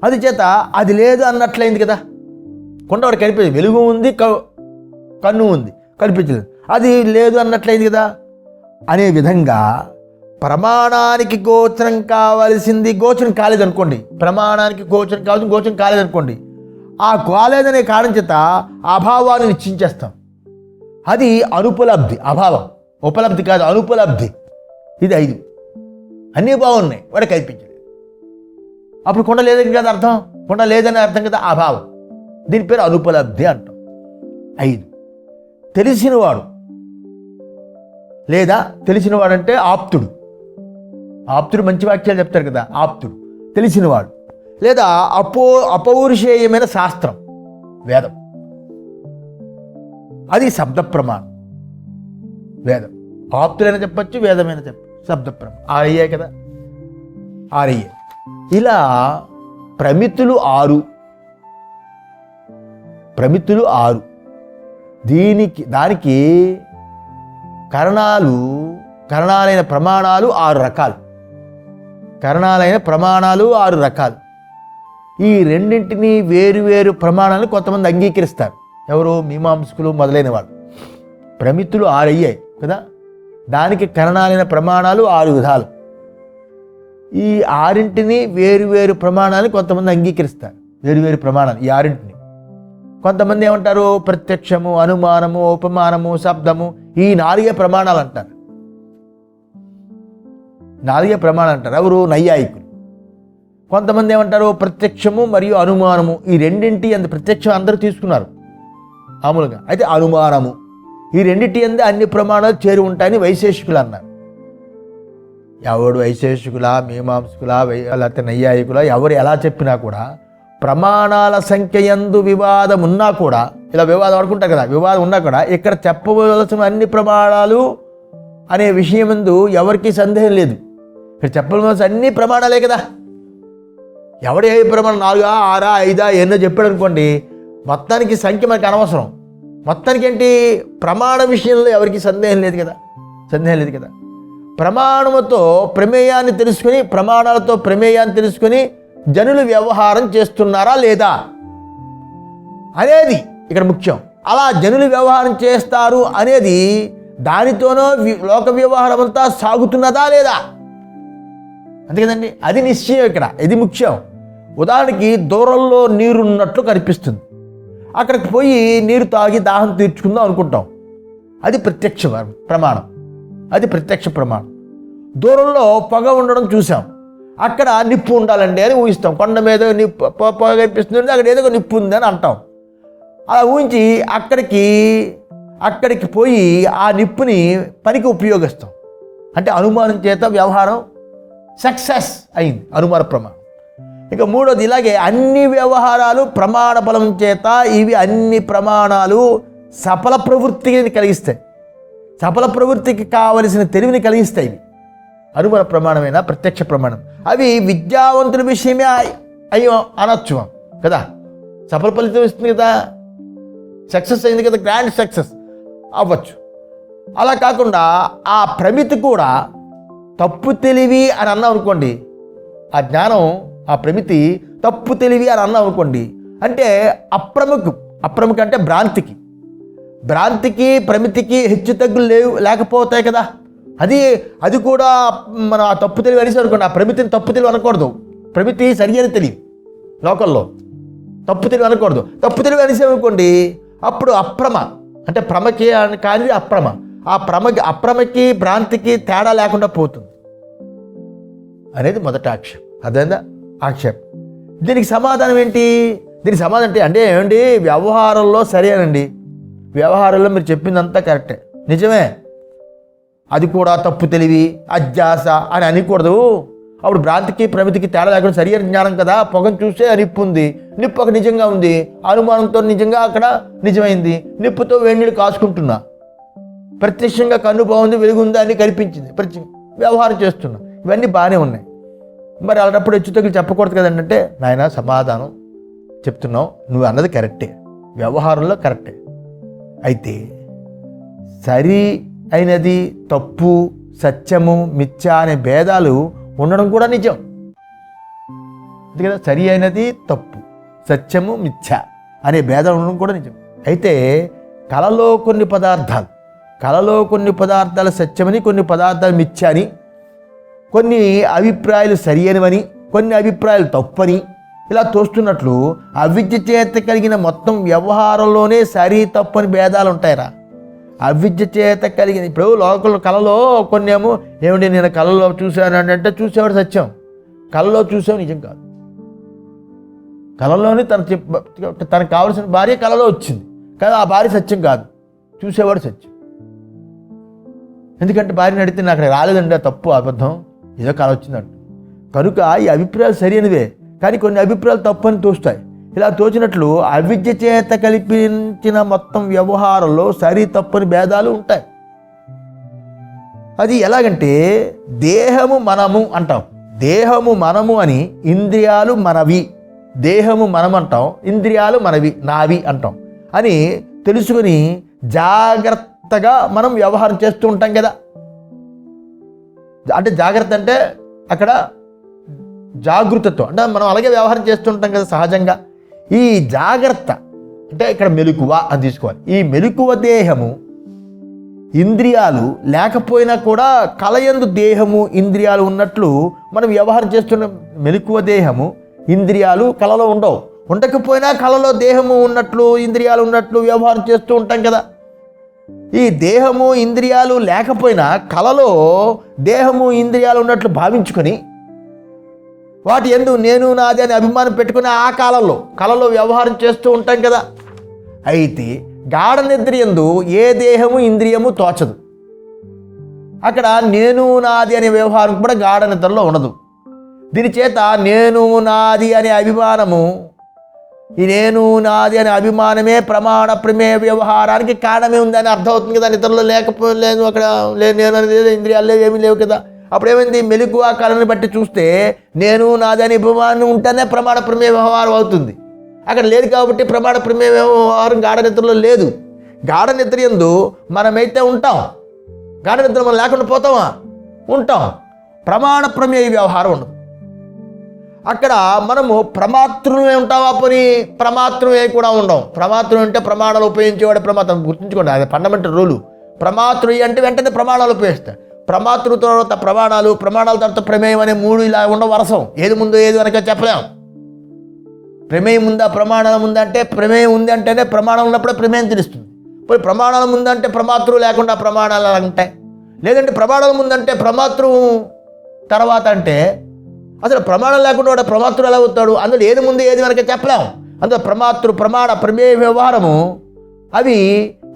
అది చేత అది లేదు అన్నట్లయింది కదా. కొండ వాడు కనిపించలేదు, వెలుగు ఉంది, కన్ను ఉంది, కనిపించలేదు, అది లేదు అన్నట్లయింది కదా. అనే విధంగా ప్రమాణానికి గోచరం కావాల్సింది గోచరం కాలేదనుకోండి, ప్రమాణానికి గోచరం కాలేదనుకోండి, ఆ కాలేదనే కారణం చేత అభావాన్ని నిశ్చయించేస్తాం. అది అనుపలబ్ధి. అభావం ఉపలబ్ధి కాదు, అనుపలబ్ధి. ఇది 5. అన్నీ బాగున్నాయి, వాడు కల్పించలేదు. అప్పుడు కొండ లేదని కదా అర్థం, కొండ లేదని అర్థం కదా అభావం. దీని పేరు అనుపలబ్ధి అంటాం. 5. తెలిసినవాడు లేదా తెలిసినవాడంటే ఆప్తుడు మంచి వాక్యాలు చెప్తారు కదా, ఆప్తుడు. తెలిసినవాడు లేదా అపౌరుషేయమైన శాస్త్రం, వేదం. అది శబ్ద ప్రమాణం. వేదం ఆప్తులైనా చెప్పచ్చు, వేదమైనా చెప్పచ్చు. శబ్ద ప్రమాణం 6 అయ్యాయి కదా, 6 అయ్యాయి. ఇలా ప్రమితులు 6. దానికి కరణాలైన ప్రమాణాలు 6 రకాలు. ఈ రెండింటినీ వేరు ప్రమాణాలను కొంతమంది అంగీకరిస్తారు. ఎవరు? మీమాంసకులు మొదలైన వాళ్ళు. ప్రమితులు 6 అయ్యాయి కదా, దానికి కరణాలైన ప్రమాణాలు 6 విధాలు. ఈ 6ంటిని వేరు ప్రమాణాలను కొంతమంది అంగీకరిస్తారు. వేరు ప్రమాణాలు ఈ 6ంటిని. కొంతమంది ఏమంటారు? ప్రత్యక్షము, అనుమానము, ఉపమానము, శబ్దము, ఈ 4 ప్రమాణాలు అంటారు. నాలుగే ప్రమాణం అంటారు. ఎవరు? నైయాయికులు. కొంతమంది ఏమంటారు? ప్రత్యక్షము మరియు అనుమానము, ఈ రెండింటి అందు ప్రత్యక్షం అందరూ తీసుకున్నారు మామూలుగా, అయితే అనుమానము ఈ రెండింటి అందు అన్ని ప్రమాణాలు చేరి ఉంటాయని వైశేషికులు అన్నారు. ఎవడు వైశేషికుల, మీమాంసకుల, లేకపోతే నైయాయికుల, ఎవరు ఎలా చెప్పినా కూడా ప్రమాణాల సంఖ్య యందు వివాదం ఉన్నా కూడా, ఇలా వివాదం అనుకుంటారు కదా, వివాదం ఉన్నా కూడా ఇక్కడ చెప్పవలసిన అన్ని ప్రమాణాలు అనే విషయం ఎందు ఎవరికీ సందేహం లేదు. ఇక్కడ చెప్పవలసిన అన్ని ప్రమాణాలే కదా. ఎవడు ఏ ప్రమాణం 4, 6, 5 ఎన్నో చెప్పాడు అనుకోండి, మొత్తానికి సంఖ్య మనకు అనవసరం. మొత్తానికి ఏంటి? ప్రమాణ విషయంలో ఎవరికి సందేహం లేదు కదా. ప్రమాణముతో ప్రమేయాన్ని తెలుసుకొని, ప్రమాణాలతో ప్రమేయాన్ని తెలుసుకొని జనులు వ్యవహారం చేస్తున్నారా లేదా అనేది ఇక్కడ ముఖ్యం. అలా జనులు వ్యవహారం చేస్తారు అనేది దానితోనో లోక వ్యవహారం అంతా సాగుతున్నదా లేదా, అంతే కదండి. అది నిశ్చయం ఇక్కడ, ఇది ముఖ్యం. ఉదాహరణకి దూరంలో నీరున్నట్లు కనిపిస్తుంది, అక్కడికి పోయి నీరు తాగి దాహం తీర్చుకుందాం అనుకుంటాం, అది ప్రత్యక్ష ప్రమాణం, అది ప్రత్యక్ష ప్రమాణం. దూరంలో పొగ ఉండడం చూసాం, అక్కడ నిప్పు ఉండాలండి అని ఊహిస్తాం. కొండ మీద పొగ కనిపిస్తుంది, అక్కడ ఏదో నిప్పు ఉంది అని అంటాం. అలా ఊహించి అక్కడికి పోయి ఆ నిప్పుని పనికి ఉపయోగిస్తాం. అంటే అనుమానం చేత వ్యవహారం సక్సెస్ అయింది, అనుమాన ప్రమాణం. ఇక మూడోది, ఇలాగే అన్ని వ్యవహారాలు ప్రమాణ బలం చేత, ఇవి అన్ని ప్రమాణాలు సఫల ప్రవృత్తిని కలిగిస్తాయి, సఫల ప్రవృత్తికి కావలసిన తెలివిని కలిగిస్తాయి. ఇవి అనుమాన ప్రమాణమైన ప్రత్యక్ష ప్రమాణం. అవి విద్యావంతుల విషయమే అయ్యో అనొచ్చు కదా, సఫల ఫలితం ఇస్తుంది కదా, సక్సెస్ అయింది కదా, గ్రాండ్ సక్సెస్ అవ్వచ్చు. అలా కాకుండా ఆ ప్రమితి కూడా తప్పు తెలివి అని అన్నాం అనుకోండి, ఆ జ్ఞానం, ఆ ప్రమితి తప్పు తెలివి అని అన్నాం అనుకోండి, అంటే అప్రముఖ అంటే భ్రాంతికి ప్రమితికి హెచ్చు తగ్గులు లేకపోతాయి కదా. అది కూడా మన తప్పు తెలివి అనేసి అనుకోండి. ఆ ప్రమితిని తప్పు తెలివి అనకూడదు, ప్రమితి సరి అని తెలివి లోకల్లో, తప్పు తెలివి అనకూడదు. తప్పు తెలివి అనేసి అనుకోండి, అప్పుడు అప్రమ అంటే ప్రమకి కానీ అప్రమ, అప్రమకి భ్రాంతికి తేడా లేకుండా పోతుంది అనేది మొదటి ఆక్షేపం. అదేందా ఆక్షేపం. దీనికి సమాధానం ఏంటి? దీనికి సమాధానం అంటే ఏమండి, వ్యవహారంలో సరేనండి, వ్యవహారంలో మీరు చెప్పిందంతా కరెక్టే, నిజమే, అది కూడా తప్పు తెలివి అజ్జాస అని అనకూడదు. అప్పుడు భ్రాంతికి ప్రమితికి తేడా లేకుండా సరి అయిన జ్ఞానం కదా. పొగను చూస్తే నిప్పు ఉంది, నిప్పు ఒక నిజంగా ఉంది, అనుమానంతో నిజంగా అక్కడ నిజమైంది. నిప్పుతో వేడినీళ్ళు కాచుకుంటున్నా, ప్రత్యక్షంగా కన్ను బాగుంది, వెలుగుందా అని కనిపించింది, వ్యవహారం చేస్తున్నా, ఇవన్నీ బాగానే ఉన్నాయి. మరి అలాంటప్పుడు హెచ్చుతగ్గులు చెప్పకూడదు కదండి. అంటే నాయన సమాధానం చెప్తున్నావు, నువ్వు అన్నది కరెక్టే, వ్యవహారంలో కరెక్టే, అయితే సరి అయినది తప్పు, సత్యము, మిథ్య అనే భేదాలు ఉండడం కూడా నిజం, అంతే కదా. సరి అయినది తప్పు, సత్యము, మిథ్య అనే భేదాలు ఉండడం కూడా నిజం. అయితే కళలో కొన్ని పదార్థాలు సత్యమని, కొన్ని పదార్థాలు మిథ్య అని, కొన్ని అభిప్రాయాలు సరి అయినవని, కొన్ని అభిప్రాయాలు తప్పని ఇలా తోస్తున్నట్లు అవిద్య చేత కలిగిన మొత్తం వ్యవహారంలోనే సరి తప్పని భేదాలు ఉంటాయిరా. అవిద్య చేత కలిగిన, ఇప్పుడు లోకల్ కళలో కొన్ని ఏమో ఏమిటి నేను కళలో చూశాను అంటే చూసేవాడు సత్యం, కళలో చూసావు నిజం కాదు. కళలోనే తనకు కావలసిన భార్య కళలో వచ్చింది, కానీ ఆ భార్య సత్యం కాదు, చూసేవాడు సత్యం. ఎందుకంటే భార్యని అడిగితే నాకు రాలేదండి, తప్పు అబద్ధం, ఏదో కళ వచ్చిందంట. కనుక ఈ అభిప్రాయాలు సరైనవే, కానీ కొన్ని అభిప్రాయాలు తప్పు అని తోస్తాయి. ఇలా తోచినట్లు అవిద్య చేత కల్పించిన మొత్తం వ్యవహారంలో సరి తప్పని భేదాలు ఉంటాయి. అది ఎలాగంటే దేహము మనము అంటాం, దేహము మనము అని, ఇంద్రియాలు మనవి, దేహము మనం అంటాం, ఇంద్రియాలు మనవి నావి అంటాం అని తెలుసుకుని జాగ్రత్తగా మనం వ్యవహారం చేస్తూ ఉంటాం కదా. అంటే జాగ్రత్త అంటే అక్కడ జాగృతతో, అంటే మనం అలాగే వ్యవహారం చేస్తుంటాం కదా సహజంగా. ఈ జాగ్రత్త అంటే ఇక్కడ మెలకువ అని తీసుకోవాలి. ఈ మెలకువ దేహము ఇంద్రియాలు లేకపోయినా కూడా కలయందు దేహము ఇంద్రియాలు ఉన్నట్లు మనం వ్యవహారం చేస్తున్న, మెలకువ దేహము ఇంద్రియాలు కళలో ఉండవు, ఉండకపోయినా కళలో దేహము ఉన్నట్లు ఇంద్రియాలు ఉన్నట్లు వ్యవహారం చేస్తూ ఉంటాం కదా. ఈ దేహము ఇంద్రియాలు లేకపోయినా కలలో దేహము ఇంద్రియాలు ఉన్నట్లు భావించుకొని వాటి యందు నేను నాది అని అభిమానం పెట్టుకుని ఆ కలలో వ్యవహారం చేస్తూ ఉంటాం కదా. అయితే గాఢ నిద్ర యందు ఏ దేహము ఇంద్రియము తోచదు. అక్కడ నేను నాది అనే వ్యవహారం కూడా గాఢ నిద్రలో ఉండదు. దీని చేత నేను నాది అనే అభిమానము, ఈ నేను నాది అనే అభిమానమే ప్రమాణ ప్రమేయ వ్యవహారానికి కారణమే ఉందని అర్థమవుతుంది కదా. నిద్రలో లేకపోలేదు, అక్కడ నేను అనేది ఇంద్రియాలు లేవు, ఏమీ లేవు కదా. అప్పుడేమైంది, మెలకువ కళని బట్టి చూస్తే నేను నాది అనే అభిమానం ఉంటేనే ప్రమాణ ప్రమేయ వ్యవహారం అవుతుంది. అక్కడ లేదు కాబట్టి ప్రమాణ ప్రమేయ వ్యవహారం గాఢ నిద్రలో లేదు. గాఢ నిద్ర యందు మనమైతే ఉంటాం, గాఢ నిద్ర మనం లేకుండా పోతామా? ఉంటాం. ప్రమాణ ప్రమేయ వ్యవహారం ఉండదు. అక్కడ మనము ప్రమాతృమే ఉంటావా, పోనీ ప్రమాతృమే కూడా ఉండం. ప్రమాతృ అంటే ప్రమాణాలు ఉపయోగించేవాడు ప్రమాత్రం, గుర్తుంచుకోండి, అది ఫండమెంటల్ రూలు. ప్రమాతృ అంటే వెంటనే ప్రమాణాలు ఉపయోగిస్తాయి. ప్రమాతృ తర్వాత ప్రమాణాలు, ప్రమాణాల తర్వాత ప్రమేయం అనే మూడు ఇలా ఉండవు వరసం. ఏది ముందు ఏది వెనక చెప్పలేం. ప్రమేయం ఉందా ప్రమాణాల ముందు అంటే, ప్రమేయం ఉంది అంటేనే ప్రమాణం ఉన్నప్పుడే ప్రమేయం తెలుస్తుంది. పోయి ప్రమాణాల ముందంటే ప్రమాతృ లేకుండా ప్రమాణాలు ఉంటాయి. లేదంటే ప్రమాణాల ముందంటే ప్రమాతృ తర్వాత అంటే అసలు ప్రమాణం లేకుండా వాడు ప్రమాతృ ఎలా అవుతాడు? అందులో ఏది ముందు ఏది వెనక చెప్పలేం. అందులో ప్రమాతృ ప్రమాణ ప్రమేయ వ్యవహారము అవి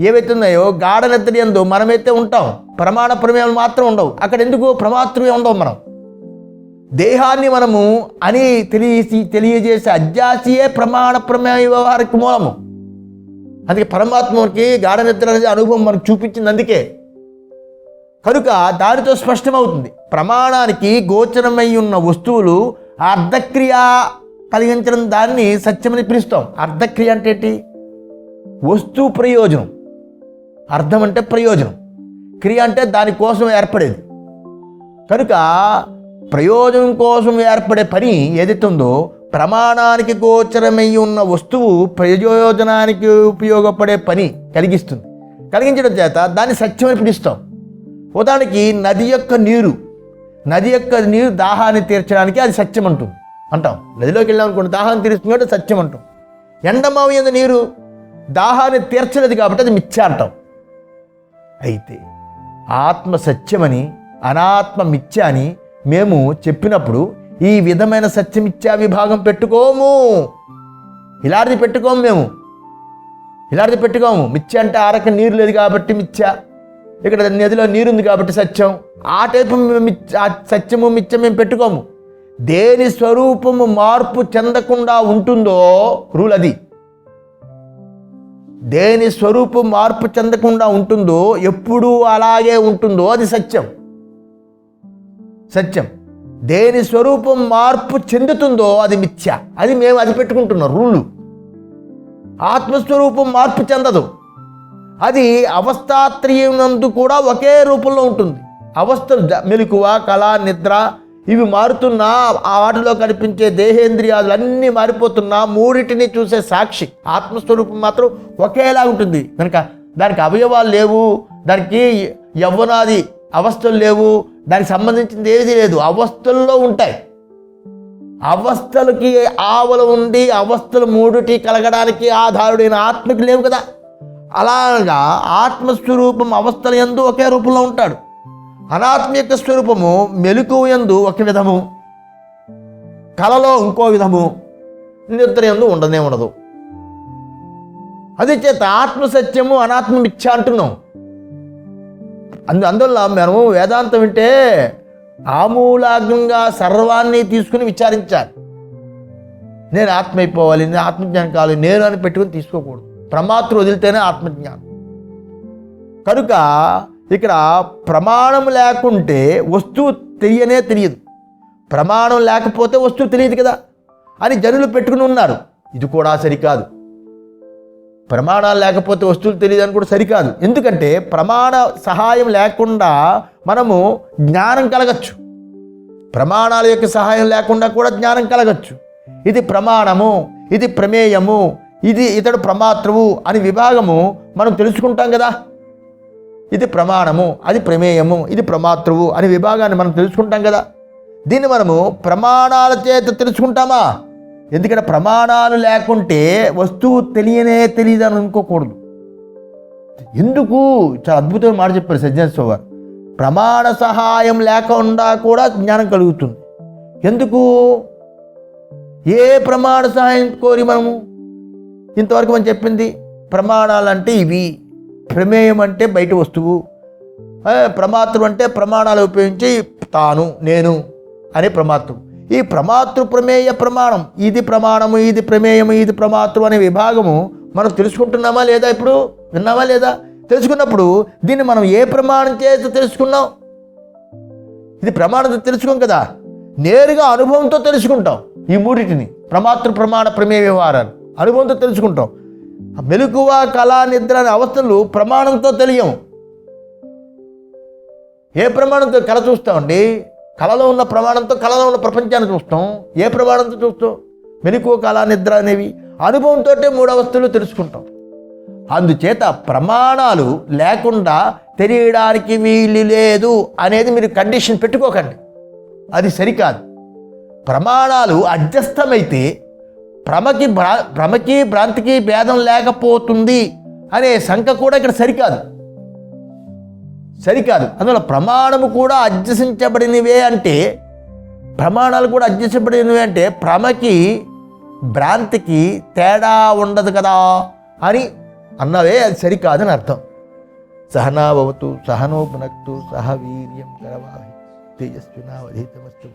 ఏవైతున్నాయో గాఢ నిద్ర యందు మనమైతే ఉంటాం, ప్రమాణ ప్రమేయాలు మాత్రం ఉండవు. అక్కడ ఎందుకు ప్రమాతృమే ఉండవు. మనం దేహాన్ని మనము అని తెలియజేసే అధ్యాసియే ప్రమాణ ప్రమేయ వ్యవహారకి మూలము. అందుకే పరమాత్మకి గాఢ నిద్ర అనేది అనుభవం మనకు చూపించింది. అందుకే కనుక దానితో స్పష్టమవుతుంది, ప్రమాణానికి గోచరమై ఉన్న వస్తువులు అర్ధక్రియ కలిగించడం దాన్ని సత్యమని పిలుస్తాం. అర్ధక్రియ అంటే ఏంటి? వస్తువు ప్రయోజనం. అర్థం అంటే ప్రయోజనం, క్రియ అంటే దానికోసం ఏర్పడేది. కనుక ప్రయోజనం కోసం ఏర్పడే పని ఏదైతే ఉందో, ప్రమాణానికి గోచరమై ఉన్న వస్తువు ప్రయోజనానికి ఉపయోగపడే పని కలిగించడం చేత దాన్ని సత్యమని పిలుస్తాం. ఉదాహరణకి నది యొక్క నీరు దాహాన్ని తీర్చడానికి అది సత్యం అంటాం. నదిలోకి వెళ్ళాం అనుకోండి, దాహాన్ని తీరుస్తుంది కాబట్టి సత్యం అంటాం. ఎండమావి అనే నీరు దాహాన్ని తీర్చలేదు కాబట్టి అది మిథ్య అంటాం. అయితే ఆత్మ సత్యమని అనాత్మ మిథ్య అని మేము చెప్పినప్పుడు ఈ విధమైన సత్యమిథ్యా విభాగం పెట్టుకోము. ఇలాంటిది పెట్టుకోము. మేము ఇలాంటిది పెట్టుకోము. మిథ్య అంటే ఆ రకం నీరు లేదు కాబట్టి మిథ్య, ఇక్కడ నదిలో నీరుంది కాబట్టి సత్యం. ఆ టైపు సత్యము మిథ్య మేము పెట్టుకోము. దేని స్వరూపము మార్పు చెందకుండా ఉంటుందో రూల్ అది. దేని స్వరూపం మార్పు చెందకుండా ఉంటుందో, ఎప్పుడూ అలాగే ఉంటుందో అది సత్యం. దేని స్వరూపం మార్పు చెందుతుందో అది మిథ్య. అది మేము అది పెట్టుకుంటున్నాం రూలు. ఆత్మస్వరూపం మార్పు చెందదు. అది అవస్థాత్రయనందు కూడా ఒకే రూపంలో ఉంటుంది. అవస్థలు మెలకువ, కళ, నిద్ర ఇవి మారుతున్నా, ఆ వాటిలో కనిపించే దేహేంద్రియాలు అన్నీ మారిపోతున్నా, మూడింటిని చూసే సాక్షి ఆత్మస్వరూపం మాత్రం ఒకేలా ఉంటుంది. కనుక దానికి అవయవాలు లేవు, దానికి యవ్వనాది అవస్థలు లేవు, దానికి సంబంధించింది ఏది లేదు. అవస్థల్లో ఉంటాయి. అవస్థలకి ఆవల ఉండి అవస్థలు మూడుటి కలగడానికి ఆధారుడైన ఆత్మకి లేవు కదా. అలాగా ఆత్మస్వరూపం అవస్థల యందు ఒకే రూపంలో ఉంటాడు. అనాత్మ యొక్క స్వరూపము మెలకువ యందు ఒక విధము, కలలో ఇంకో విధము, నిద్ర యందు ఉండదు. అది చేత ఆత్మసత్యము అనాత్మ మిథ్య అంటున్నాం. అందువల్ల మనము వేదాంతం వింటే ఆమూలాగ్రంగా సర్వాన్ని తీసుకుని విచారించాలి. నేను ఆత్మ అయిపోవాలి, నేను ఆత్మజ్ఞానం కావాలి, నేను అని పెట్టుకుని తీసుకోకూడదు. ప్రమాతృ వదిలితేనే ఆత్మజ్ఞానం. కనుక ఇక్కడ ప్రమాణం లేకుంటే వస్తువు తెలియదు. ప్రమాణం లేకపోతే వస్తువు తెలియదు కదా అని జనులు పెట్టుకుని ఉన్నారు. ఇది కూడా సరికాదు. ప్రమాణాలు లేకపోతే వస్తువులు తెలియదు అని కూడా సరికాదు. ఎందుకంటే ప్రమాణ సహాయం లేకుండా మనము జ్ఞానం కలగచ్చు. ప్రమాణాల యొక్క సహాయం లేకుండా కూడా జ్ఞానం కలగచ్చు. ఇది ప్రమాణము, ఇది ప్రమేయము, ఇది ఇతడు ప్రమాతృవు అని విభాగము మనం తెలుసుకుంటాం కదా. ఇది ప్రమాణము, అది ప్రమేయము, ఇది ప్రమాతృవు అని విభాగాన్ని మనం తెలుసుకుంటాం కదా. దీన్ని మనము ప్రమాణాల చేత తెలుసుకుంటామా? ఎందుకంటే ప్రమాణాలు లేకుంటే వస్తువు తెలియదు అని అనుకోకూడదు. ఎందుకు? చాలా అద్భుతమైన మాట చెప్పారు సజ్జన వారు. ప్రమాణ సహాయం లేకుండా కూడా జ్ఞానం కలుగుతుంది. ఎందుకు? ఏ ప్రమాణ సహాయం కోరి మనము ఇంతవరకు మనం చెప్పింది ప్రమాణాలు అంటే ఇవి, ప్రమేయం అంటే బయట వస్తువు, ప్రమాతృ అంటే ప్రమాణాలు ఉపయోగించి తాను నేను అనే ప్రమాతృ. ఈ ప్రమాతృ ప్రమేయ ప్రమాణం, ఇది ప్రమాణము, ఇది ప్రమేయము, ఇది ప్రమాతృ అనే విభాగము మనం తెలుసుకుంటున్నామా లేదా? ఇప్పుడు విన్నామా లేదా? తెలుసుకున్నప్పుడు దీన్ని మనం ఏ ప్రమాణం చేత తెలుసుకున్నాం? ఇది ప్రమాణంతో తెలుసుకోం కదా, నేరుగా అనుభవంతో తెలుసుకుంటాం. ఈ మూడింటిని ప్రమాతృ ప్రమాణ ప్రమేయ వ్యవహారాలు అనుభవంతో తెలుసుకుంటాం. మెలకువ కళ నిద్ర అనే అవస్థలు ప్రమాణంతో తెలియము. ఏ ప్రమాణంతో? కళ చూస్తామండి, కళలో ఉన్న ప్రమాణంతో కళలో ఉన్న ప్రపంచాన్ని చూస్తాం. ఏ ప్రమాణంతో చూస్తాం? మెలకువ కళ నిద్ర అనేవి అనుభవంతో మూడు అవస్థలు తెలుసుకుంటాం. అందుచేత ప్రమాణాలు లేకుండా తెలియడానికి వీలు లేదు అనేది మీరు కండిషన్ పెట్టుకోకండి, అది సరికాదు. ప్రమాణాలు అధ్యస్థమైతే భ్రమకి భ్రాంతికి భేదం లేకపోతుంది అనే శంక కూడా ఇక్కడ సరికాదు. అందువల్ల ప్రమాణము కూడా అధ్యసించబడినవే అంటే, ప్రమాణాలు కూడా అధ్యసించబడినవే అంటే భ్రమకి భ్రాంతికి తేడా ఉండదు కదా అని అన్నవే, అది సరికాదని అర్థం. సహనాభవతు సహనో భునక్తు సహ వీర్యం కరవాహి తేజస్వినావధీతమస్తు.